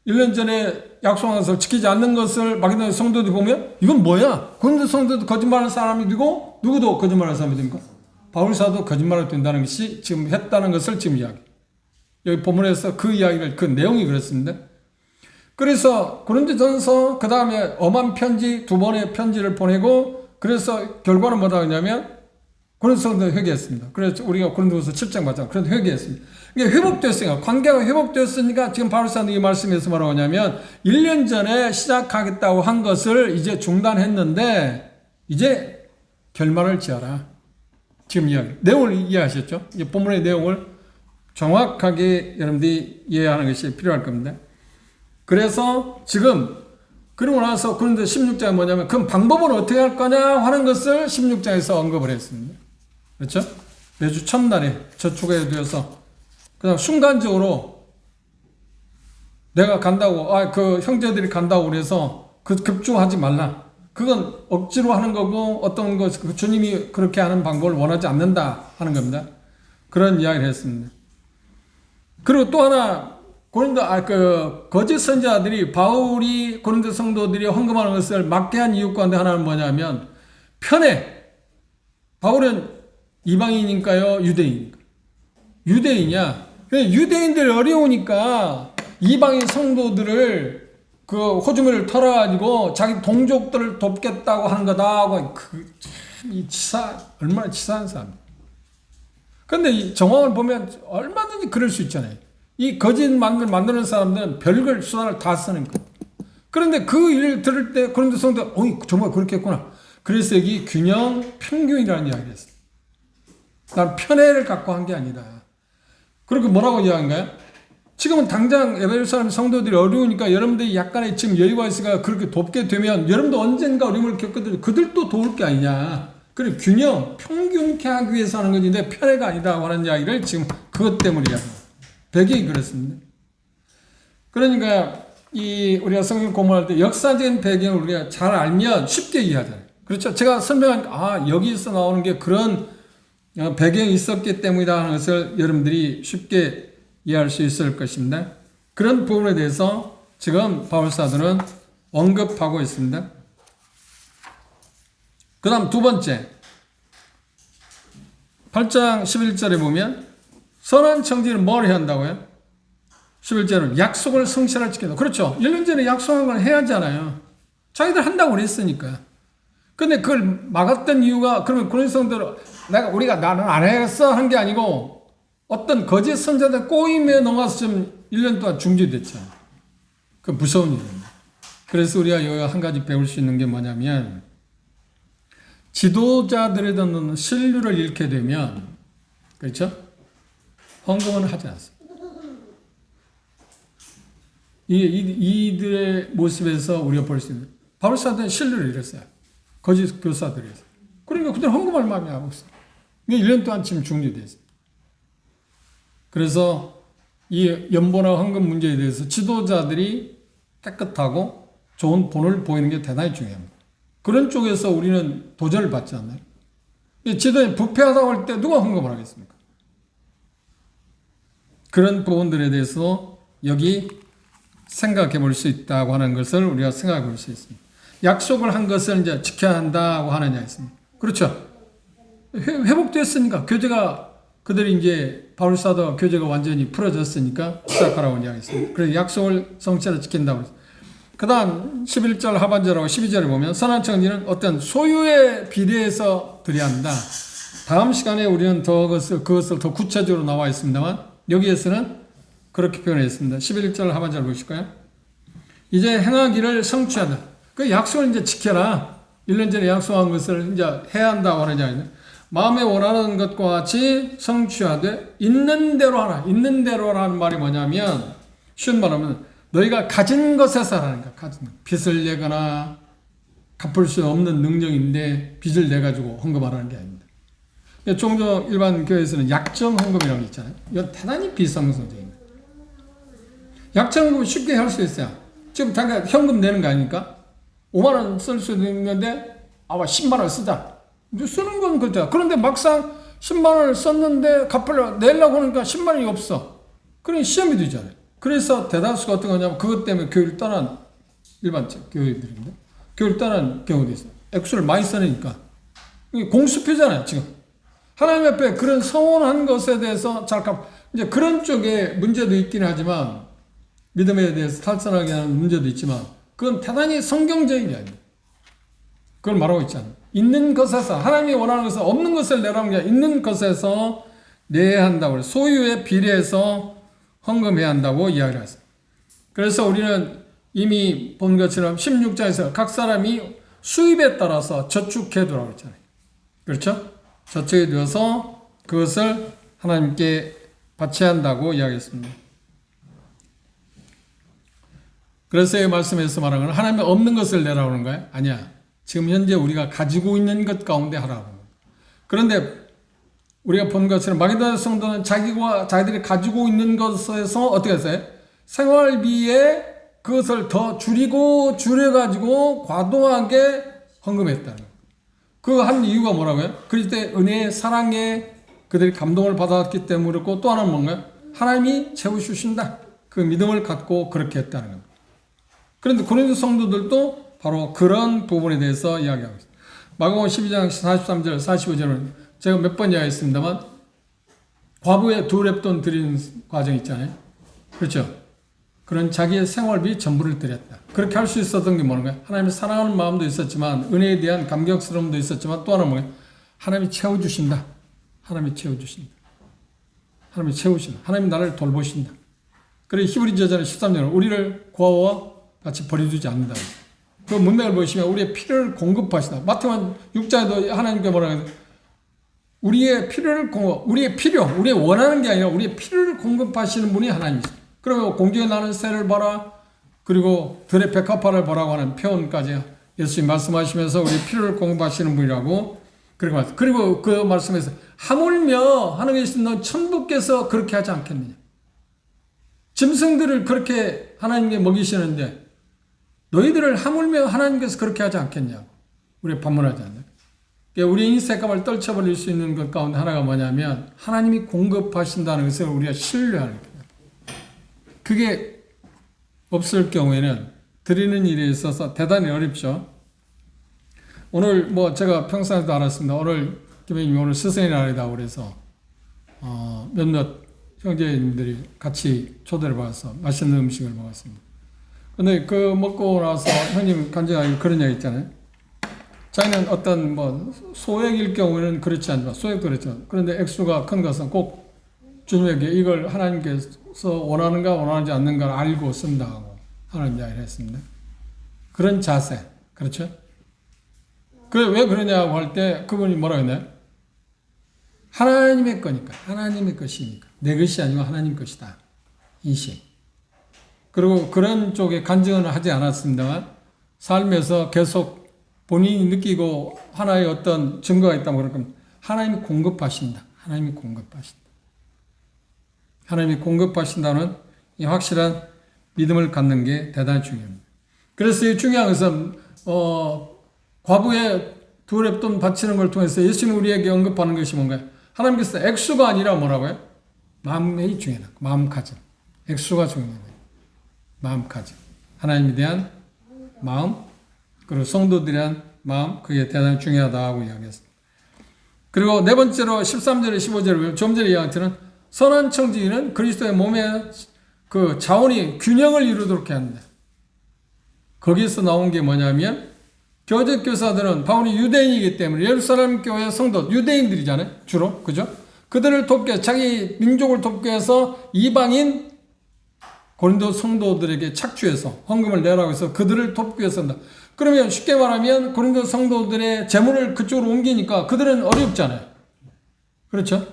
1년 전에 약속한 것을 지키지 않는 것을 마게도냐 성도들이 보면 이건 뭐야? 고린도 성도도 거짓말하는 사람이 되고 누구도 거짓말하는 사람이 됩니까? 바울 사도 거짓말을 된다는 것이 지금 했다는 것을 지금 이야기. 여기 본문에서 그 이야기를, 그 내용이 그렇습니다. 그래서 고린도전서 그 다음에 엄한 편지 2번의 편지를 보내고 그래서 결과는 뭐라고 하냐면 고린도 성도들 회개했습니다. 그래서 우리가 고린도서 7장 맞잖아요. 그래서 회개했습니다. 이게 회복됐으니까, 관계가 회복됐으니까 지금 바울 사도가 이 말씀에서 뭐라고 하냐면 1년 전에 시작하겠다고 한 것을 이제 중단했는데 이제 결말을 지어라. 지금 이야기. 내용을 이해하셨죠? 이 본문의 내용을 정확하게 여러분들이 이해하는 것이 필요할 겁니다. 그래서 지금 그러고 나서 그런데 16장은 뭐냐면 그럼 방법은 어떻게 할 거냐 하는 것을 16장에서 언급을 했습니다. 그렇죠? 매주 첫날에 저축에 되어서 그냥 순간적으로 내가 간다고, 그 형제들이 간다고 그래서 급조하지 말라. 그건 억지로 하는 거고 어떤 것, 주님이 그렇게 하는 방법을 원하지 않는다 하는 겁니다. 그런 이야기를 했습니다. 그리고 또 하나, 거짓 선지자들이 바울이 고린도 성도들이 헌금하는 것을 막게 한 이유 가운데 하나는 뭐냐면 편해. 바울은 이방인인가요? 유대인인가? 유대인이야. 유대인들 어려우니까 이방인 성도들을 그 호주머니를 털어가지고 자기 동족들을 돕겠다고 하는 거다 하고 얼마나 치사한 사람. 근데 이 정황을 보면 얼마든지 그럴 수 있잖아요. 이 거짓 만드는 사람들은 별걸 수단을 다 쓰는 거예요. 그런데 그 일을 들을 때 고린도 성도가 정말 그렇게 했구나. 그래서 여기 균형, 평균이라는 이야기를 했어요. 난 편애를 갖고 한 게 아니다. 그렇게 뭐라고 이야기한가요? 지금은 당장 에베소서 성도들이 어려우니까 여러분들이 약간의 지금 여유가 있으니까 그렇게 돕게 되면 여러분도 언젠가 어려움을 겪거든 그들도 도울 게 아니냐. 그래 균형, 평균케 하기 위해서 하는 거지 내 편애가 아니다고 하는 이야기를 지금 그것 때문이야. 배경이 그렇습니다. 그러니까 우리가 성경 공부할 때 역사적인 배경을 우리가 잘 알면 쉽게 이해하잖아요. 그렇죠? 제가 설명하니까 여기서 나오는 게 그런 배경이 있었기 때문이다 하는 것을 여러분들이 쉽게 이해할 수 있을 것입니다. 그런 부분에 대해서 지금 바울사도는 언급하고 있습니다. 그 다음 두 번째 8장 11절에 보면 선한 청지는 뭘 해야 한다고요? 11절은 약속을 성실하게 지킨다. 그렇죠. 1년 전에 약속한 걸 해야 하잖아요. 자기들 한다고 그랬으니까. 근데 그걸 막았던 이유가 그러면 그런 성도들 나는 안 해야겠어 한 게 아니고 어떤 거짓 선자들 꼬임에 넘어가서 좀 1년 동안 중지됐잖아요. 그 무서운 일입니다. 그래서 우리가 여기 한 가지 배울 수 있는 게 뭐냐면 지도자들에 대한 신뢰를 잃게 되면 그렇죠? 헌금은 하지 않습니다. 이들의 모습에서 우리가 볼 수 있는 바울사도는 신뢰를 잃었어요. 거짓 교사들에서. 그러니까 그들 헌금할 마음이 없어요. 1년 동안 지금 중지됐어요. 그래서 이 연보나 헌금 문제에 대해서 지도자들이 깨끗하고 좋은 본을 보이는 게 대단히 중요합니다. 그런 쪽에서 우리는 도전을 받지 않나요? 지도에 부패하다고 할 때 누가 헌금을 하겠습니까? 그런 부분들에 대해서 여기 생각해 볼 수 있다고 하는 것을 우리가 생각해 볼 수 있습니다. 약속을 한 것을 이제 지켜야 한다고 하느냐 있습니다. 그렇죠. 회복됐으니까 교제가 그들이 이제 바울사도와 교제가 완전히 풀어졌으니까 시작하라고 이야기했습니다. 그래서 약속을 성실하게 지킨다고 했습니다. 그 다음 11절 하반절하고 12절에 보면 선한 청지는 어떤 소유에 비례해서 드려야 한다. 다음 시간에 우리는 그것을 더 구체적으로 나와 있습니다만 여기에서는 그렇게 표현했습니다. 11절 하반절 보실까요? 이제 행하기를 성취하다. 그 약속을 이제 지켜라. 1년 전에 약속한 것을 이제 해야 한다고 하는 이야기는 마음에 원하는 것과 같이 성취하되 있는 대로 하라. 있는 대로라는 말이 뭐냐면 쉬운 말하면 너희가 가진 것에서 하라는 거야. 가진 것. 빚을 내거나 갚을 수 없는 능력인데 빚을 내가지고 헌금하라는 게 아닙니다. 종종 일반 교회에서는 약정 헌금이라는 게 있잖아요. 이건 대단히 비상성적입니다. 약정 헌금은 쉽게 할 수 있어요. 지금 당장 현금 내는 거 아닙니까? 5만 원 쓸 수도 있는데 10만 원 쓰자. 쓰는 건 그렇다. 그런데 막상 10만 원을 썼는데 내려고 하니까 10만 원이 없어. 그러니 시험이 되잖아요. 그래서 대다수가 어떤 거냐면 그것 때문에 교회를 떠난 일반적 교회들인데 교회를 떠난 경우도 있어요. 액수를 많이 쓰니까. 공수표잖아요, 지금. 하나님 앞에 그런 서원한 것에 대해서 이제 그런 쪽에 문제도 있긴 하지만 믿음에 대해서 탈선하게 하는 문제도 있지만 그건 대단히 성경적인 게 아닙니다. 그걸 말하고 있잖아요. 있는 것에서 하나님이 원하는 것은 없는 것을 내라는 게 있는 것에서 내야 한다고 소유에 비례해서 헌금해야 한다고 이야기를 했어요. 그래서 우리는 이미 본 것처럼 16장에서 각 사람이 수입에 따라서 저축해 두라고 했잖아요. 그렇죠? 저축해 두어서 그것을 하나님께 바쳐야 한다고 이야기했습니다. 그래서 이 말씀에서 말하는 건 하나님이 없는 것을 내라고 하는 거예요? 아니야. 지금 현재 우리가 가지고 있는 것 가운데 하라고. 그런데 우리가 본 것처럼 마게도냐 성도는 자기들이 가지고 있는 것에서 어떻게 했어요? 생활비에 그것을 더 줄여가지고 과도하게 헌금했다는 거예요. 그 한 이유가 뭐라고요? 그럴 때 은혜의 사랑에 그들이 감동을 받았기 때문에 그렇고 또 하나는 뭔가요? 하나님이 채워주신다. 그 믿음을 갖고 그렇게 했다는 겁니다. 그런데 고린도 성도들도 바로 그런 부분에 대해서 이야기하고 있습니다. 마가복음 12장 43절 45절은 제가 몇 번 이야기했습니다만 과부에 2렙돈 드리는 과정 있잖아요. 그렇죠? 그런 자기의 생활비 전부를 드렸다. 그렇게 할 수 있었던 게 뭔가요? 하나님을 사랑하는 마음도 있었지만 은혜에 대한 감격스러움도 있었지만 또 하나는 뭐예요? 하나님이 채워주신다. 하나님이 채워주신다. 하나님이 채우신다. 하나님이 나를 돌보신다. 그래 히브리서전 13절은 우리를 고아와 같이 버려두지 않는다. 그 문맥을 보시면 우리의 필요를 공급하시다. 마태복음 6장에도 하나님께 뭐라고 해요? 우리의 우리의 원하는 게 아니라 우리의 필요를 공급하시는 분이 하나님이시죠. 그러면 공중에 나는 새를 봐라, 그리고 들의 백합화를 보라고 하는 표현까지 예수님 말씀하시면서 우리의 필요를 공급하시는 분이라고 그리고 그 말씀에서 하물며 하늘에 계신 천부께서 그렇게 하지 않겠느냐. 짐승들을 그렇게 하나님께 먹이시는데 너희들을 하물며 하나님께서 그렇게 하지 않겠냐고 우리 반문하지 않나요? 우리 인색감을 떨쳐버릴 수 있는 것 가운데 하나가 뭐냐면 하나님이 공급하신다는 것을 우리가 신뢰하는 거예요. 그게 없을 경우에는 드리는 일에 있어서 대단히 어렵죠. 오늘 제가 평상시도 알았습니다. 오늘 김혜님이 오늘 스승의 날이다 그래서 몇몇 형제님들이 같이 초대를 받아서 맛있는 음식을 먹었습니다. 근데 그 먹고 나서 형님 간증하기 그런 얘기 있잖아요. 자기는 어떤 소액일 경우에는 그렇지 않지만 소액도 그렇죠. 그런데 액수가 큰 것은 꼭 주님에게 이걸 하나님께서 원하는가 원하지 않는가를 알고 쓴다고 하는 이야기를 했습니다. 그런 자세, 그렇죠? 왜 그러냐고 할 때 그분이 뭐라고 했나요? 하나님의 거니까, 하나님의 것이니까 내 것이 아니고 하나님 것이다. 인식. 그리고 그런 쪽에 간증은 하지 않았습니다만 삶에서 계속 본인이 느끼고 하나의 어떤 증거가 있다면 그럴 겁니다. 하나님이 공급하신다. 하나님이 공급하신다. 하나님이 공급하신다는 이 확실한 믿음을 갖는 게 대단히 중요합니다. 그래서 이 중요한 것은 과부의 두 랩돈 바치는 걸 통해서 예수님이 우리에게 언급하는 것이 뭔가요? 하나님께서 액수가 아니라 뭐라고요? 마음이 중요하다. 마음가짐. 액수가 중요해요. 마음가짐. 하나님에 대한 마음, 그리고 성도들에 대한 마음, 그게 대단히 중요하다고 이야기했습니다. 그리고 네 번째로 13절에 15절에 보면 좀 전에 이야기했던 선한 청지기는 그리스도의 몸의 그 자원이 균형을 이루도록 해야 합니다. 거기서 나온 게 뭐냐면 교적 교사들은 바울이 유대인이기 때문에 예루살렘 교회 성도, 유대인들이잖아요. 주로. 그죠? 그들을 돕기 위해서, 자기 민족을 돕기 위해서 이방인 고린도 성도들에게 착취해서 헌금을 내라고 해서 그들을 돕기 위해서 한다. 그러면 쉽게 말하면 고린도 성도들의 재물을 그쪽으로 옮기니까 그들은 어렵잖아요. 그렇죠?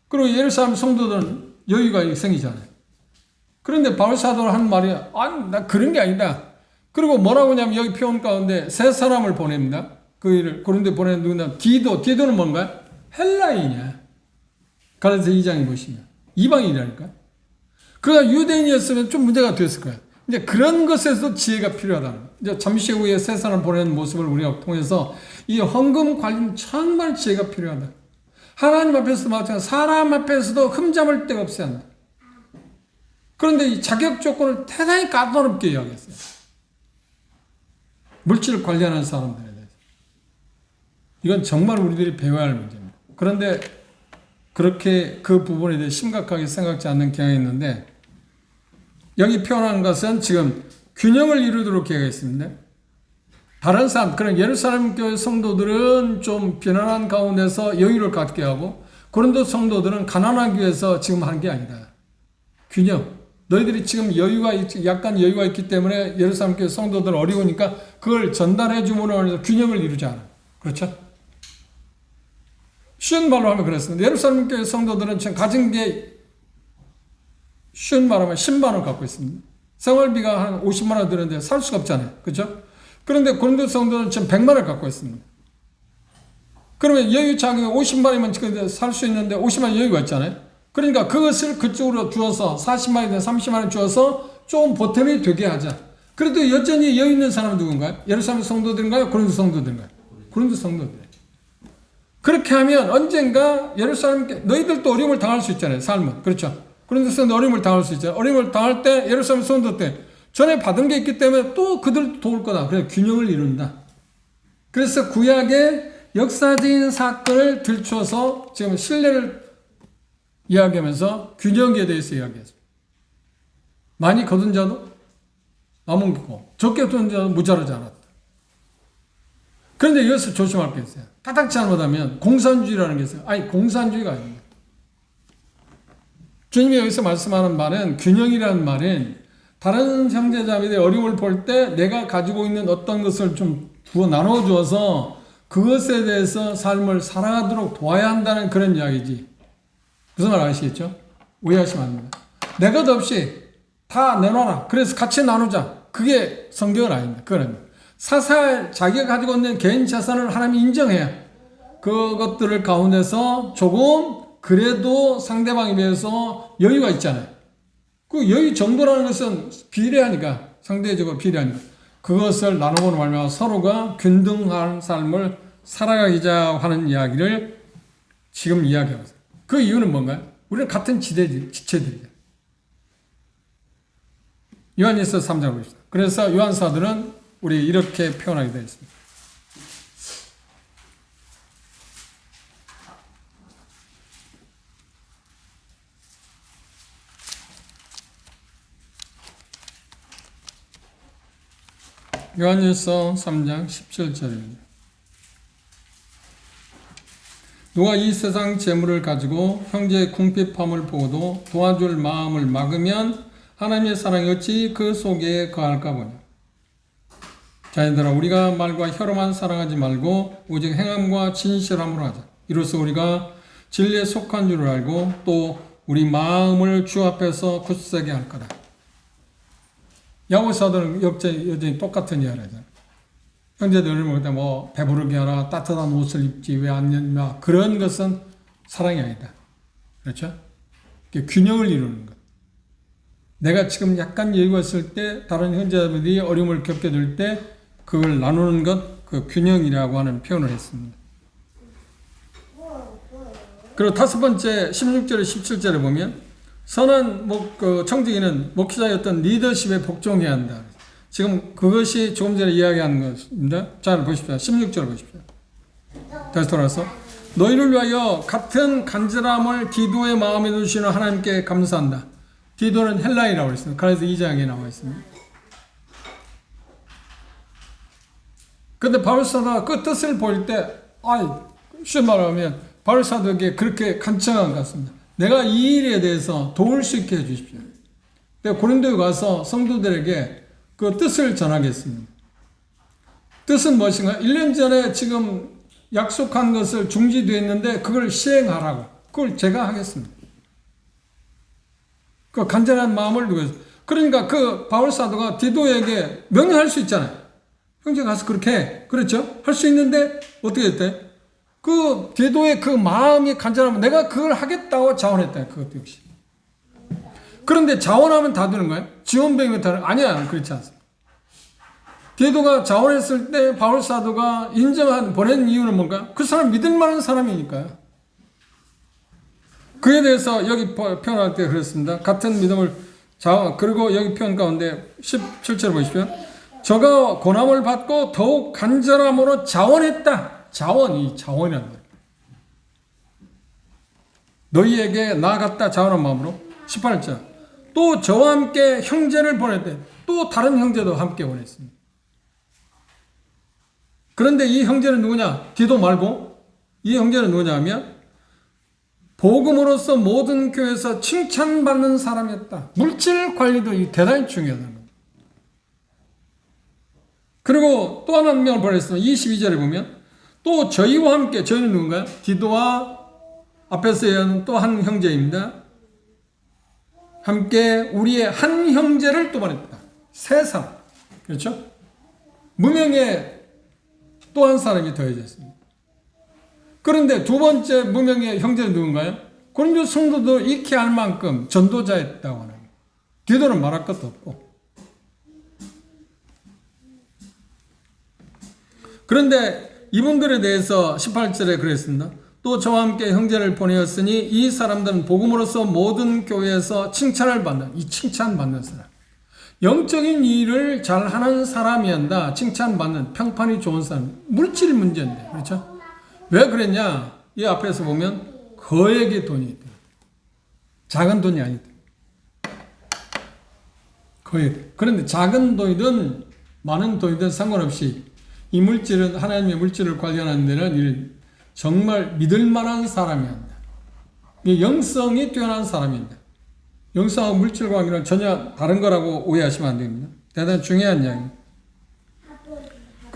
그리고 예루살렘 성도들은 여유가 생기잖아요. 그런데 바울 사도는 한 말이 나 그런 게 아니다. 그리고 뭐라고 하냐면 여기 표현 가운데 세 사람을 보냅니다. 그 일을 고린도에 보내는 누구냐? 디도는 뭔가요? 헬라인이야. 갈라디아서 2장에 보시면 이방인이라니까. 그가 유대인이었으면 좀 문제가 됐을 거예요. 이제 그런 것에서 지혜가 필요하다. 이제 잠시 후에 세 사람을 보내는 모습을 우리가 통해서 이 헌금 관리는 정말 지혜가 필요하다. 하나님 앞에서도 마찬가지로 사람 앞에서도 흠잡을 데가 없어야 한다. 그런데 이 자격 조건을 대단히 까다롭게 이야기했어요. 물질을 관리하는 사람들에 대해서. 이건 정말 우리들이 배워야 할 문제입니다. 그런데 그렇게 그 부분에 대해 심각하게 생각지 않는 경향이 있는데 여기 표현한 것은 지금 균형을 이루도록 하겠습니다. 다른 사람, 그런 예루살렘 교회 성도들은 좀 비난한 가운데서 여유를 갖게 하고 고린도 성도들은 가난하기 위해서 지금 하는 게 아니다. 균형. 너희들이 지금 약간 여유가 있기 때문에 예루살렘 교회 성도들 어려우니까 그걸 전달해 줌으로 해서 균형을 이루지 않아. 그렇죠? 쉬운 말로 하면 그랬습니다. 예루살렘 교회 성도들은 지금 가진 게 쉬운 말로 하면 10만 원 갖고 있습니다. 생활비가 한 50만 원 드는데 살 수가 없잖아요. 그렇죠? 그런데 고린도 성도는 지금 100만 원 갖고 있습니다. 그러면 여유 자금이 50만 원이면 살 수 있는데 50만 원 여유가 있잖아요. 그러니까 그것을 그쪽으로 주어서 40만 원이든 30만 원 주어서 좀 보탬이 되게 하자. 그래도 여전히 여유 있는 사람은 누군가요? 예루살렘 성도들인가요? 고린도 성도들인가요? 고린도 성도들. 그렇게 하면 언젠가 예루살렘 너희들도 어려움을 당할 수 있잖아요. 삶은. 그렇죠? 고린도 성도 어려움을 당할 수 있잖아요. 어려움을 당할 때 예루살렘 성도 때 전에 받은 게 있기 때문에 또 그들도 도울 거다. 그래서 균형을 이룬다. 그래서 구약의 역사적인 사건을 들춰서 지금 신뢰를 이야기하면서 균형에 대해서 이야기했습니다. 많이 거둔 자도 남은 거고 적게 거둔 자도 모자라지 않았다. 그런데 여기서 조심할 게 있어요. 까딱 잘못하면 공산주의라는 게 있어요. 아니 공산주의가 아닙니다. 주님이 여기서 말씀하는 말은 균형이라는 말은 다른 형제자매들의 어려움을 볼 때 내가 가지고 있는 어떤 것을 좀 나눠 주어서 그것에 대해서 삶을 살아가도록 도와야 한다는 그런 이야기지. 무슨 말 아시겠죠? 오해하시면 안 됩니다. 내 것 없이 다 내놔라. 그래서 같이 나누자. 그게 성경은 아닙니다. 그건 아닙니다. 사살 자기가 가지고 있는 개인 자산을 하나님이 인정해야 그것들을 가운데서 조금 그래도 상대방에 비해서 여유가 있잖아요. 그 여유 정도라는 것은 비례하니까, 상대적으로 비례하니까 그것을 나누고는 말미암아 서로가 균등한 삶을 살아가자 하는 이야기를 지금 이야기하고 있어요. 그 이유는 뭔가요? 우리는 같은 지체들이죠. 요한일서 3장 보십시다. 그래서 요한사도는 우리 이렇게 표현하게 되어 있습니다. 요한일서 3장 17절입니다. 누가 이 세상 재물을 가지고 형제의 궁핍함을 보고도 도와줄 마음을 막으면 하나님의 사랑이 어찌 그 속에 거할까 보냐. 자녀들아, 우리가 말과 혀로만 사랑하지 말고 오직 행함과 진실함으로 하자. 이로써 우리가 진리에 속한 줄을 알고 또 우리 마음을 주 앞에서 굳세게 할 거다. 야곱 사도는 여전히 똑같은 이야기를 하잖아요. 형제들을 먹을 때 뭐 배부르게 하라, 따뜻한 옷을 입지 왜 안 입냐, 그런 것은 사랑이 아니다. 그렇죠? 균형을 이루는 것. 내가 지금 약간 여유가 있을 때 다른 형제들이 어려움을 겪게 될 때 그걸 나누는 것, 그 균형이라고 하는 표현을 했습니다. 그리고 다섯 번째 16절에 17절에 보면 선한 청지기는 목회자의 어떤 리더십에 복종해야 한다. 지금 그것이 조금 전에 이야기한 것입니다. 잘 보십시오. 16절 보십시오. 다시 돌아서 너희를 위하여 같은 간절함을 기도의 마음에 두시는 하나님께 감사한다. 기도는 헬라이라고 했습니다. 그래서 2장에 나와 있습니다. 근데 바울사도가 그 뜻을 보일 때, 쉬운 말하면 바울사도에게 그렇게 간청한 것 같습니다. 내가 이 일에 대해서 도울 수 있게 해주십시오. 내가 고린도에 가서 성도들에게 그 뜻을 전하겠습니다. 뜻은 무엇인가? 1년 전에 지금 약속한 것을 중지되었는데 그걸 시행하라고. 그걸 제가 하겠습니다. 그 간절한 마음을 두고 있어요. 그러니까 그 바울사도가 디도에게 명령할 수 있잖아요. 형제 가서 그렇게 해. 그렇죠? 할 수 있는데 어떻게 했대? 그 디도의 그 마음이 간절하면 내가 그걸 하겠다고 자원했다. 그것도 역시. 그런데 자원하면 다 되는 거예요? 지원병이면 다 아니야. 그렇지 않습니다. 디도가 자원했을 때 바울사도가 보낸 이유는 뭔가? 그 사람 믿을 만한 사람이니까요. 그에 대해서 여기 표현할 때 그랬습니다. 같은 믿음을 그리고 여기 표현 가운데 17절 보십시오. 저가 고난을 받고 더욱 간절함으로 자원했다. 자원이라는 거예요. 너희에게 나아갔다 자원한 마음으로. 18절. 또 저와 함께 형제를 보냈대. 또 다른 형제도 함께 보냈습니다. 그런데 이 형제는 누구냐? 디도 말고 이 형제는 누구냐 하면 복음으로서 모든 교회에서 칭찬받는 사람이었다. 물질 관리도 대단히 중요하다는 겁니다. 그리고 또 하나 명을 보냈습니다. 22절에 보면 또 저희와 함께, 저희는 누군가요? 디도와 앞에서 얘기하는 또 한 형제입니다. 함께 우리의 한 형제를 또 보냈다. 세 사람. 그렇죠? 무명의 또 한 사람이 더해졌습니다. 그런데 두 번째 무명의 형제는 누군가요? 고린도 성도도 익히 알 만큼 전도자였다고 하는 거예요. 디도는 말할 것도 없고. 그런데 이분들에 대해서 18절에 그랬습니다. 또 저와 함께 형제를 보내었으니 이 사람들은 복음으로서 모든 교회에서 칭찬을 받는, 이 칭찬받는 사람. 영적인 일을 잘하는 사람이란다. 칭찬받는, 평판이 좋은 사람. 물질 문제인데, 그렇죠? 왜 그랬냐? 이 앞에서 보면 거액의 돈이 있다. 작은 돈이 아니다. 거액. 그런데 작은 돈이든 많은 돈이든 상관없이 이 물질은 하나님의 물질을 관리하는 데는 정말 믿을 만한 사람이란다. 영성이 뛰어난 사람입니다. 영성하고 물질 관계는 전혀 다른 거라고 오해하시면 안 됩니다. 대단히 중요한 이야기입니다.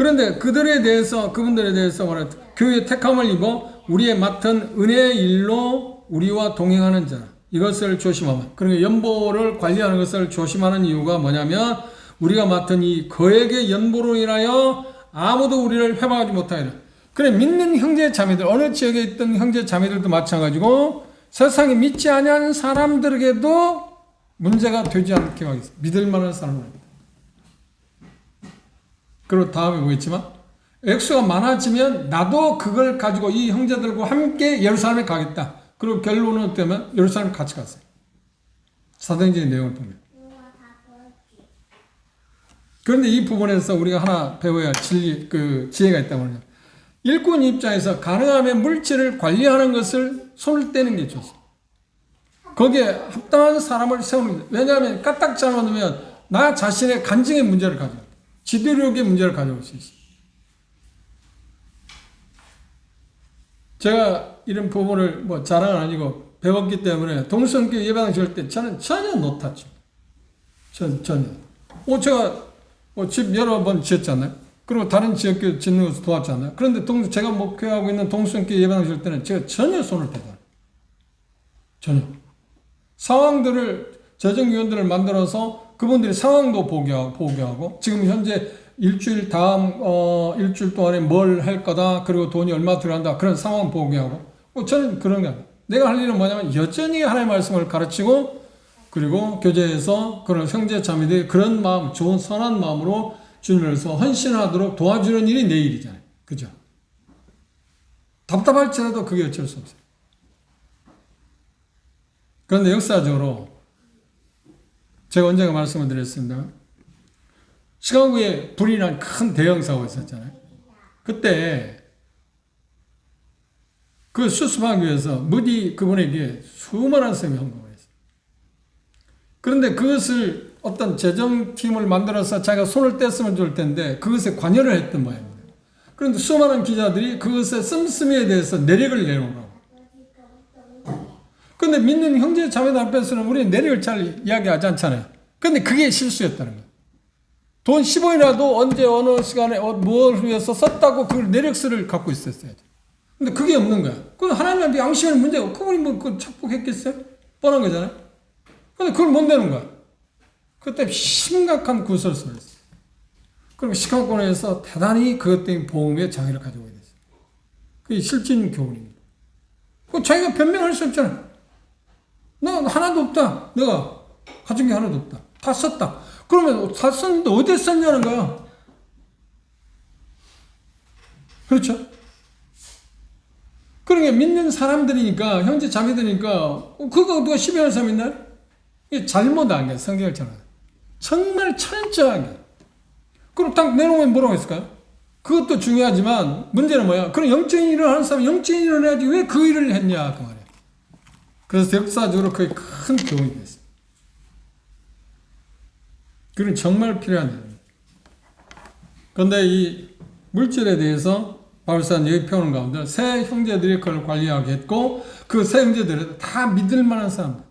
그런데 그분들에 대해서 말해 교회의 택함을 입어 우리의 맡은 은혜의 일로 우리와 동행하는 자. 이것을 조심하면. 그러니까 연보를 관리하는 것을 조심하는 이유가 뭐냐면 우리가 맡은 이 거액의 연보로 인하여 아무도 우리를 회방하지 못하리라. 그래 믿는 형제 자매들 어느 지역에 있던 형제 자매들도 마찬가지고 세상에 믿지 아니하는 사람들에게도 문제가 되지 않게 하겠습니다. 믿을 만한 사람입니다. 그리고 다음에 보겠지만 액수가 많아지면 나도 그걸 가지고 이 형제들과 함께 예루살렘에 가겠다. 그리고 결론은 어쩌면 예루살렘 같이 갔어요. 사도행전의 내용을 보면. 그런데 이 부분에서 우리가 하나 배워야 할 지혜가 있다고 하냐. 일꾼 입장에서 가능하면 물질을 관리하는 것을 손을 떼는 게 좋습니다. 거기에 합당한 사람을 세우는 거예요. 왜냐하면 까딱 잘못하면 나 자신의 간증의 문제를 가져요. 지도력의 문제를 가져올 수 있어요. 제가 이런 부분을 자랑은 아니고 배웠기 때문에 동성교 예배당 지을 때 저는 전혀 못탔죠. 전혀. 제가 집 여러 번 지었잖아요. 그리고 다른 지역교 짓는 것을 도왔잖아요. 그런데 제가 목회하고 있는 동성교 예배당 지을 때는 제가 전혀 손을 대지 않아요. 전혀. 상황들을 재정위원들을 만들어서 그분들이 상황도 보고하고 지금 현재 일주일 동안에 뭘 할 거다 그리고 돈이 얼마 들어간다 그런 상황 보고하고 저는 그런 게 아니에요. 내가 할 일은 뭐냐면 여전히 하나님의 말씀을 가르치고 그리고 교제에서 그런 형제 자매들이 그런 마음 좋은 선한 마음으로 주님을 위해서 헌신하도록 도와주는 일이 내 일이잖아요. 그죠? 답답할지라도 그게 어쩔 수 없어요. 그런데 역사적으로 제가 언젠가 말씀을 드렸습니다. 시카고에 불이 난 큰 대형 사고가 있었잖아요. 그때 그 수습하기 위해서 무디 그분에게 수많은 세금이 헌금을 했어요. 그런데 그것을 어떤 재정팀을 만들어서 자기가 손을 뗐으면 좋을 텐데 그것에 관여를 했던 모양입니다. 그런데 수많은 기자들이 그것의 씀씀이에 대해서 내력을 내놓으라고. 그런데 믿는 형제 자매들 앞에서는 우리는 내력을 잘 이야기하지 않잖아요. 그런데 그게 실수였다는 거예요. 돈 10원이라도 언제 어느 시간에 뭘 위해서 썼다고 그 내력서를 갖고 있었어야죠. 근데 그게 없는 거야. 그건 하나님한테 양심의 문제고 그분이 그걸 착복했겠어요? 뻔한 거잖아요. 근데 그걸 못 내는 거야. 그때 심각한 구설수를 했어요. 그리고 시카고에서 대단히 그것 때문에 보험에 장애를 가져오게 됐어요. 그게 실진 교훈입니다. 그 자기가 변명할 수 없잖아. 너 하나도 없다. 내가 가진 게 하나도 없다. 다 썼다. 그러면 다 썼는데 어디에 썼냐는 거야. 그렇죠? 그러니까 믿는 사람들이니까 형제 자매들이니까 그거 누가 12월 3일날 이게 잘못 안 게 성경을 전하. 정말 철저하게. 그럼 딱 내놓으면 뭐라고 했을까요? 그것도 중요하지만 문제는 뭐야? 그럼 영적인 일을 하는 사람은 영적인 일을 해야지 왜 그 일을 했냐 그 말이야. 그래서 역사적으로 그게 큰 교훈이 됐어요. 그건 정말 필요한 일입니다. 그런데 이 물질에 대해서 바울사는 여기 표현한 가운데 세 형제들이 그걸 관리하겠고 그 세 형제들은 다 믿을 만한 사람들.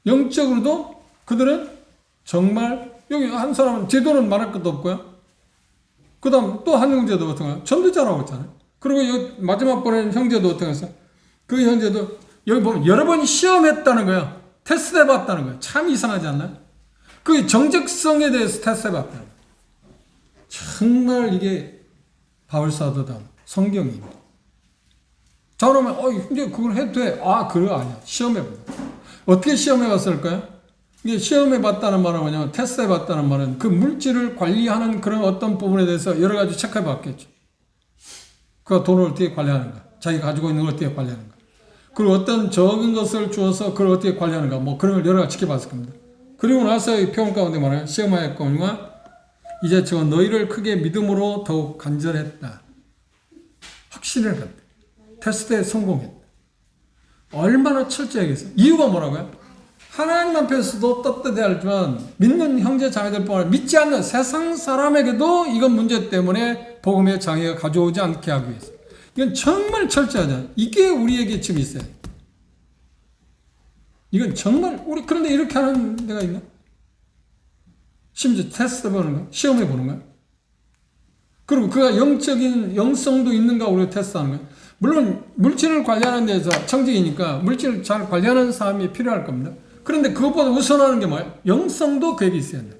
영적으로도 그들은 정말 여기 한 사람은 제도는 말할 것도 없고요. 그 다음 또 한 형제도 어떤 거야? 전도자라고 했잖아요. 그리고 여기 마지막 번에 형제도 어떤 거였어? 그 형제도 여기 보면 여러 번 시험했다는 거야. 테스트 해봤다는 거야. 참 이상하지 않나요? 그 정직성에 대해서 테스트 해봤다는 거야. 정말 이게 바울사도다. 성경입니다. 자, 그러면, 이제 그걸 해도 돼. 그거 아니야. 시험해보자. 어떻게 시험해봤을까요? 이게 시험해봤다는 말은 뭐냐면, 테스트해봤다는 말은 그 물질을 관리하는 그런 어떤 부분에 대해서 여러 가지 체크해봤겠죠. 그 돈을 어떻게 관리하는가. 자기 가지고 있는 걸 어떻게 관리하는가. 그리고 어떤 적은 것을 주어서 그걸 어떻게 관리하는가. 뭐 그런 걸 여러 가지 지켜봤을 겁니다. 그리고 나서 이 표현 가운데 말하면, 시험하였거니와 이제 저 너희를 크게 믿음으로 더욱 간절했다. 확신을 갖다. 테스트에 성공했다. 얼마나 철저하겠어요. 이유가 뭐라고요? 하나님 앞에서도 떳떳해야지만 믿는 형제 자매들뿐 아니라 믿지 않는 세상 사람에게도 이건 문제 때문에 복음의 장애가 가져오지 않게 하기 위해서. 이건 정말 철저하잖아요. 이게 우리에게 지금 있어요. 이건 정말 그런데 이렇게 하는 데가 있나? 심지어 테스트 해보는 거야? 시험해 보는 거야? 그리고 그가 영적인 영성도 있는가 우리가 테스트하는 거예요. 물론 물질을 관리하는 데서 청직이니까 물질을 잘 관리하는 사람이 필요할 겁니다. 그런데 그것보다 우선하는 게 뭐예요? 영성도 그에게 있어야 돼요.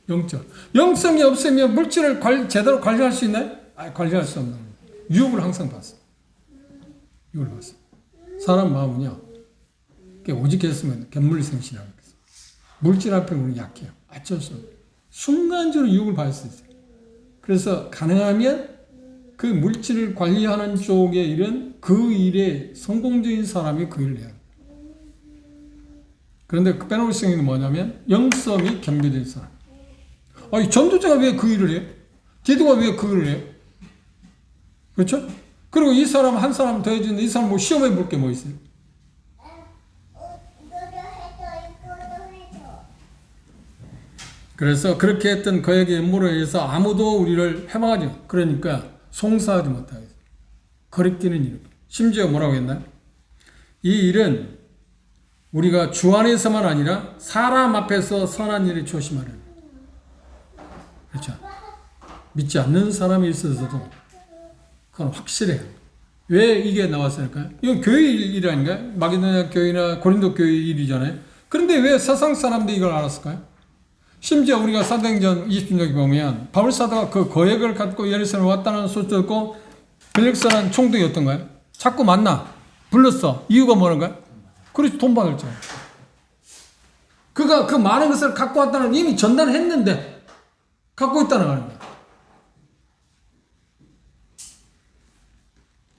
영적. 영성이 없으면 물질을 제대로 관리할 수 있나요? 관리할 수 없는 겁니다. 유혹을 항상 받습니다. 유혹을 받습니다. 사람 마음은요, 오직했으면 견물생신이라고 했어요. 물질 앞에 우리는 약해요. 어쩔 수 없어요. 순간적으로 유혹을 받을 수 있어요. 그래서 가능하면 그 물질을 관리하는 쪽의 일은 그 일에 성공적인 사람이 그 일을 해야 돼요. 그런데 그 빼놓을 수 있는 게 뭐냐면 영성이 겸비된 사람. 아니, 전도자가 왜 그 일을 해요? 디도가 왜 그 일을 해요? 그렇죠? 그리고 이 사람 한 사람 더 해주는데 이 사람 뭐 시험해 볼 게 뭐 있어요? 그래서 그렇게 했던 그에게 음모로 인해서 아무도 우리를 해방하지, 그러니까 송사하지 못하게 했어요. 거리끼는 일. 심지어 뭐라고 했나요? 이 일은 우리가 주 안에서만 아니라 사람 앞에서 선한 일을 조심하라. 그렇죠? 믿지 않는 사람이 있어서도 그건 확실해요. 왜 이게 나왔을까요? 이건 교회 일 아닌가요? 마게도냐 교회나 고린도 교회 일이잖아요. 그런데 왜 세상 사람들이 이걸 알았을까요? 심지어 우리가 사도행전 20장에 보면 바울사도가 그 거액을 갖고 예루살렘에 왔다는 소식 듣고 빌릭사는 총독이 어떤가요? 자꾸 만나 불렀어. 이유가 뭐란가요? 그렇지, 돈 받을 줄. 그가 그 많은 것을 갖고 왔다는 이미 전달했는데 갖고 있다는 거예요.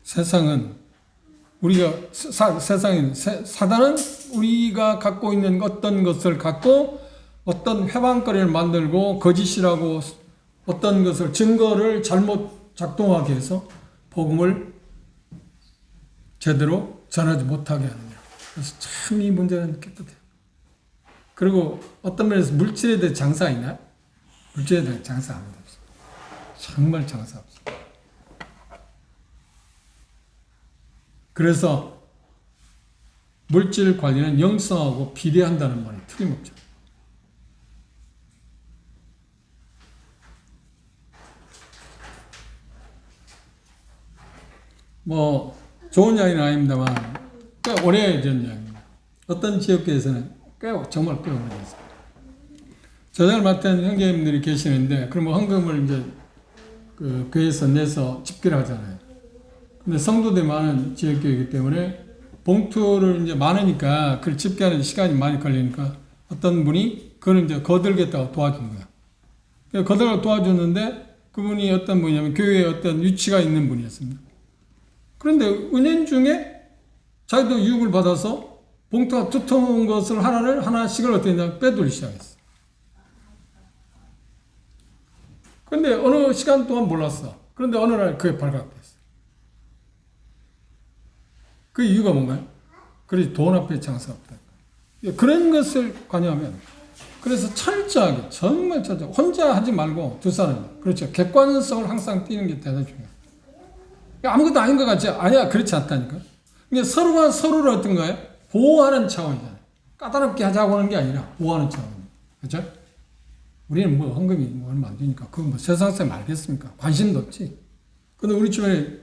세상은 우리가 사단은 우리가 갖고 있는 어떤 것을 갖고 어떤 회방거리를 만들고 거짓이라고 어떤 것을 증거를 잘못 작동하게 해서 복음을 제대로 전하지 못하게 하느냐. 그래서 참 이 문제는 깨끗해요. 그리고 어떤 면에서 물질에 대해 장사 있나요? 물질에 대해 장사 아무도 없어요. 정말 장사 없어요. 그래서 물질 관리는 영성하고 비례한다는 말이 틀림없죠. 뭐 좋은 이야기는 아닙니다만 꽤 오래전 이야기입니다. 어떤 지역에서는 정말 꽤 오래됐어요. 저장을 맡은 형제님들이 계시는데 그럼 뭐 헌금을 이제 그 교회에서 내서 집계를 하잖아요. 근데 성도들이 많은 지역교회이기 때문에 봉투를 이제 많으니까 그걸 집계하는 시간이 많이 걸리니까 어떤 분이 그걸 이제 거들겠다고 도와준 거야. 거들어 도와줬는데 그분이 어떤 분이냐면 교회에 어떤 위치가 있는 분이었습니다. 그런데 은연 중에 자기도 유혹을 받아서 봉투가 두터운 것을 하나씩을 어떻게 했냐면 빼돌리기 시작했어. 그런데 어느 시간 동안 몰랐어. 그런데 어느 날 그게 발각됐어. 그 이유가 뭔가요? 그래서 돈 앞에 장사 없다. 그런 것을 관여하면 그래서 철저하게 정말 철저하게 혼자 하지 말고 두 사람 그렇죠. 객관성을 항상 띄는 게 대단히 중요해요. 아무것도 아닌 것 같지? 아니야, 그렇지 않다니까. 그러니까 서로가 서로를 어떤 거예요? 보호하는 차원이잖아요. 까다롭게 하자고 하는 게 아니라 보호하는 차원입니다. 그렇죠? 우리는 뭐 헌금이 뭐 얼마 안 되니까 그건 뭐 세상 사람 알겠습니까? 관심도 없지. 근데 우리 주변에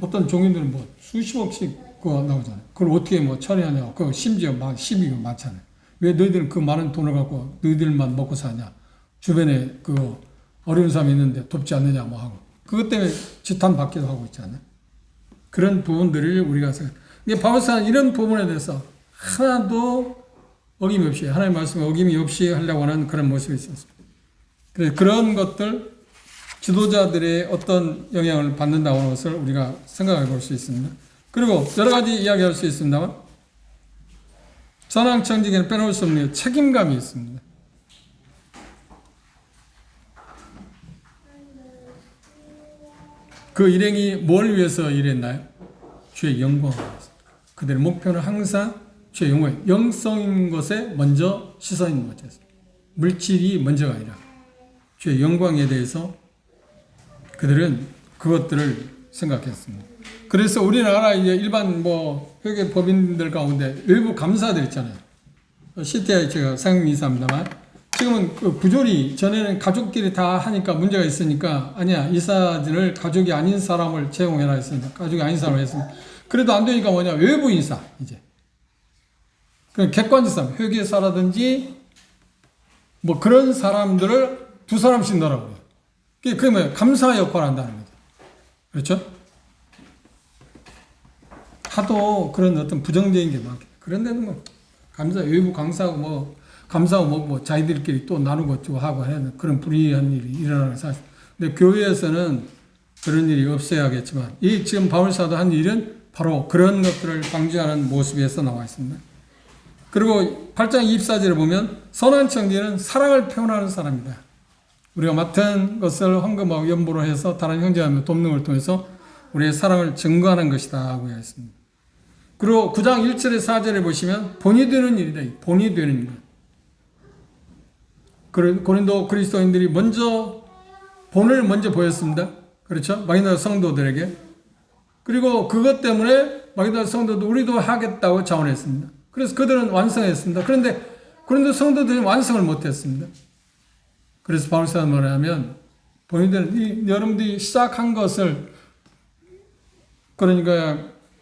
어떤 종인들은 뭐 수십억씩 그거 나오잖아요. 그걸 어떻게 뭐 처리하냐고. 그거 심지어 막 시비가 많잖아요. 왜 너희들은 그 많은 돈을 갖고 너희들만 먹고 사냐? 주변에 그 어려운 사람이 있는데 돕지 않느냐 뭐 하고. 그것 때문에 지탄 받기도 하고 있지 않아요? 그런 부분들을 우리가 근데 바울사는 이런 부분에 대해서 하나도 어김없이 하나님의 말씀에 어김이 없이 하려고 하는 그런 모습이 있었습니다. 그래서 그런 것들 지도자들의 어떤 영향을 받는다고 하는 것을 우리가 생각해 볼 수 있습니다. 그리고 여러 가지 이야기할 수 있습니다만 전황청직에는 빼놓을 수 없는 책임감이 있습니다. 그 일행이 뭘 위해서 일했나요? 주의 영광을 위해서. 그들의 목표는 항상 주의 영광, 영성인 것에 먼저 시선이 있는 거죠. 물질이 먼저가 아니라 주의 영광에 대해서 그들은 그것들을 생각했습니다. 그래서 우리나라 이제 일반 뭐 회계 법인들 가운데 일부 감사들 있잖아요. CTI 제가 상임이사입니다만 지금은 그 부조리, 전에는 가족끼리 다 하니까 문제가 있으니까, 아니야, 이사진을 가족이 아닌 사람을 채용해라 했으니까, 가족이 아닌 사람을 했으니까. 그래도 안 되니까 뭐냐, 외부 인사, 이제. 그 객관적 사람, 회계사라든지, 뭐 그런 사람들을 두 사람씩 넣으라고요. 그게 뭐예요? 감사 역할을 한다는 거죠. 그렇죠? 하도 그런 어떤 부정적인 게 많게. 그런데도 뭐, 감사, 외부 강사하고 뭐, 감사하고 뭐 자기들끼리 또 나누고 어쩌고 하고 하는 그런 불이한 일이 일어나는 사실. 근데 교회에서는 그런 일이 없어야겠지만, 이 지금 바울사도 한 일은 바로 그런 것들을 방지하는 모습에서 나와 있습니다. 그리고 8장 24절에 보면, 선한 청지는 사랑을 표현하는 사람이다. 우리가 맡은 것을 헌금하고 연보로 해서 다른 형제와 돕는 걸 통해서 우리의 사랑을 증거하는 것이다 하고 했습니다. 그리고 9장 1절에 4절에 보시면 본이 되는 일이다. 본이 되는 일. 고린도 그리스도인들이 본을 먼저 보였습니다. 그렇죠? 마게도냐 성도들에게. 그리고 그것 때문에 마게도냐 성도도 우리도 하겠다고 자원했습니다. 그래서 그들은 완성했습니다. 그런데 고린도 성도들은 완성을 못했습니다. 그래서 바울사는 뭐냐면 본인들은 여러분들이 시작한 것을, 그러니까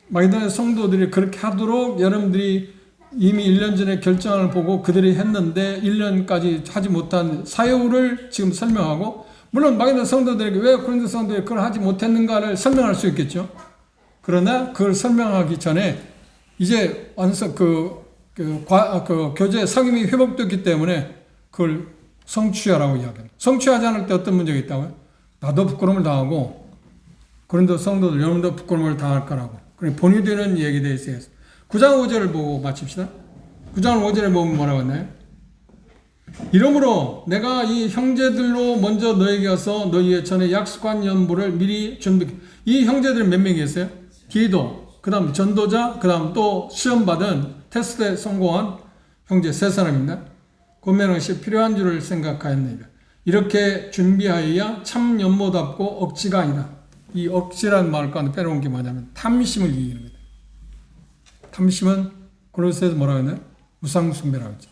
마게도냐 성도들이 그렇게 하도록 여러분들이 이미 1년 전에 결정을 보고 그들이 했는데 1년까지 하지 못한 사유를 지금 설명하고, 물론 마게도냐 성도들에게 왜 고린도 성도들이 그걸 하지 못했는가를 설명할 수 있겠죠. 그러나 그걸 설명하기 전에 이제 완성 교제 상임이 회복됐기 때문에 그걸 성취하라고 이야기합니다. 성취하지 않을 때 어떤 문제가 있다고요? 나도 부끄러움을 당하고 고린도 성도들 여러분도 부끄러움을 당할 거라고. 그리고 본이 되는 얘기에 있어요. 9장 5절을 보고 마칩시다. 9장 5절에 보면 뭐라고 했나요? 이러므로 내가 이 형제들로 먼저 너에게 와서 너희의 전에 약속한 연보를 미리 준비. 이 형제들은 몇 명이었어요? 디도, 그 다음 전도자, 그 다음 또 시험받은 테스트에 성공한 형제 3사람입니다. 고면허시 필요한 줄을 생각하였느니라. 이렇게 준비하여야 참 연모답고 억지가 아니다. 이 억지라는 말 가운데 빼놓은 게 뭐냐면 탐심을 이기는 거다. 탐심은 고린도서에서 뭐라고 했나요? 우상숭배라고 했죠.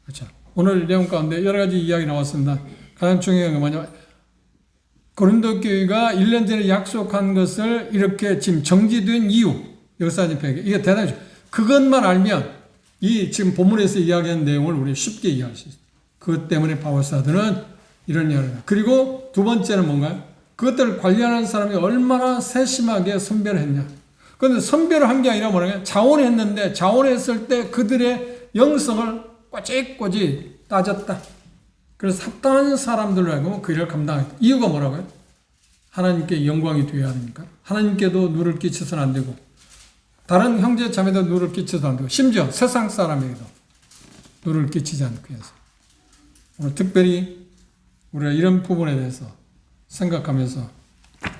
그렇죠. 오늘 내용 가운데 여러 가지 이야기 나왔습니다. 가장 중요한 건 뭐냐면 고린도 교회가 1년 전에 약속한 것을 이렇게 지금 정지된 이유, 역사적인 배경, 이게 대단히 그것만 알면 이 지금 본문에서 이야기하는 내용을 우리 쉽게 이해할 수 있어요. 그것 때문에 바울사들은 이런 이야기를 합니다. 그리고 두 번째는 뭔가요? 그것들을 관리하는 사람이 얼마나 세심하게 선별을 했냐. 그런데 선별을 한 게 아니라 뭐냐면 자원했는데 자원했을 때 그들의 영성을 꼬집꼬집 따졌다. 그래서 합당한 사람들로 알고 그 일을 감당했다. 이유가 뭐라고요? 하나님께 영광이 되어야 하니까. 하나님께도 누를 끼쳐서는 안 되고 다른 형제 자매도 누를 끼쳐도 안 되고 심지어 세상 사람에게도 누를 끼치지 않기 위해서. 오늘 특별히 우리가 이런 부분에 대해서 생각하면서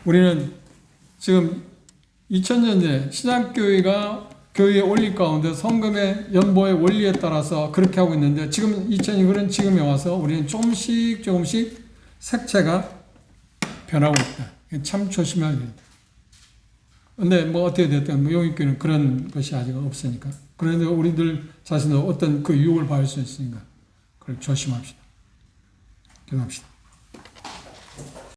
우리는 지금 2000년 전에 신약교회가 교회에 올릴 가운데 성금의 연보의 원리에 따라서 그렇게 하고 있는데 지금 2000년 지금에 와서 우리는 조금씩 색채가 변하고 있다. 참 조심해야 됩니다. 근데 뭐 어떻게 됐든 용익교회는 그런 것이 아직 없으니까. 그런데 우리들 자신도 어떤 그 유혹을 받을 수 있으니까 그걸 조심합시다. 기도합시다.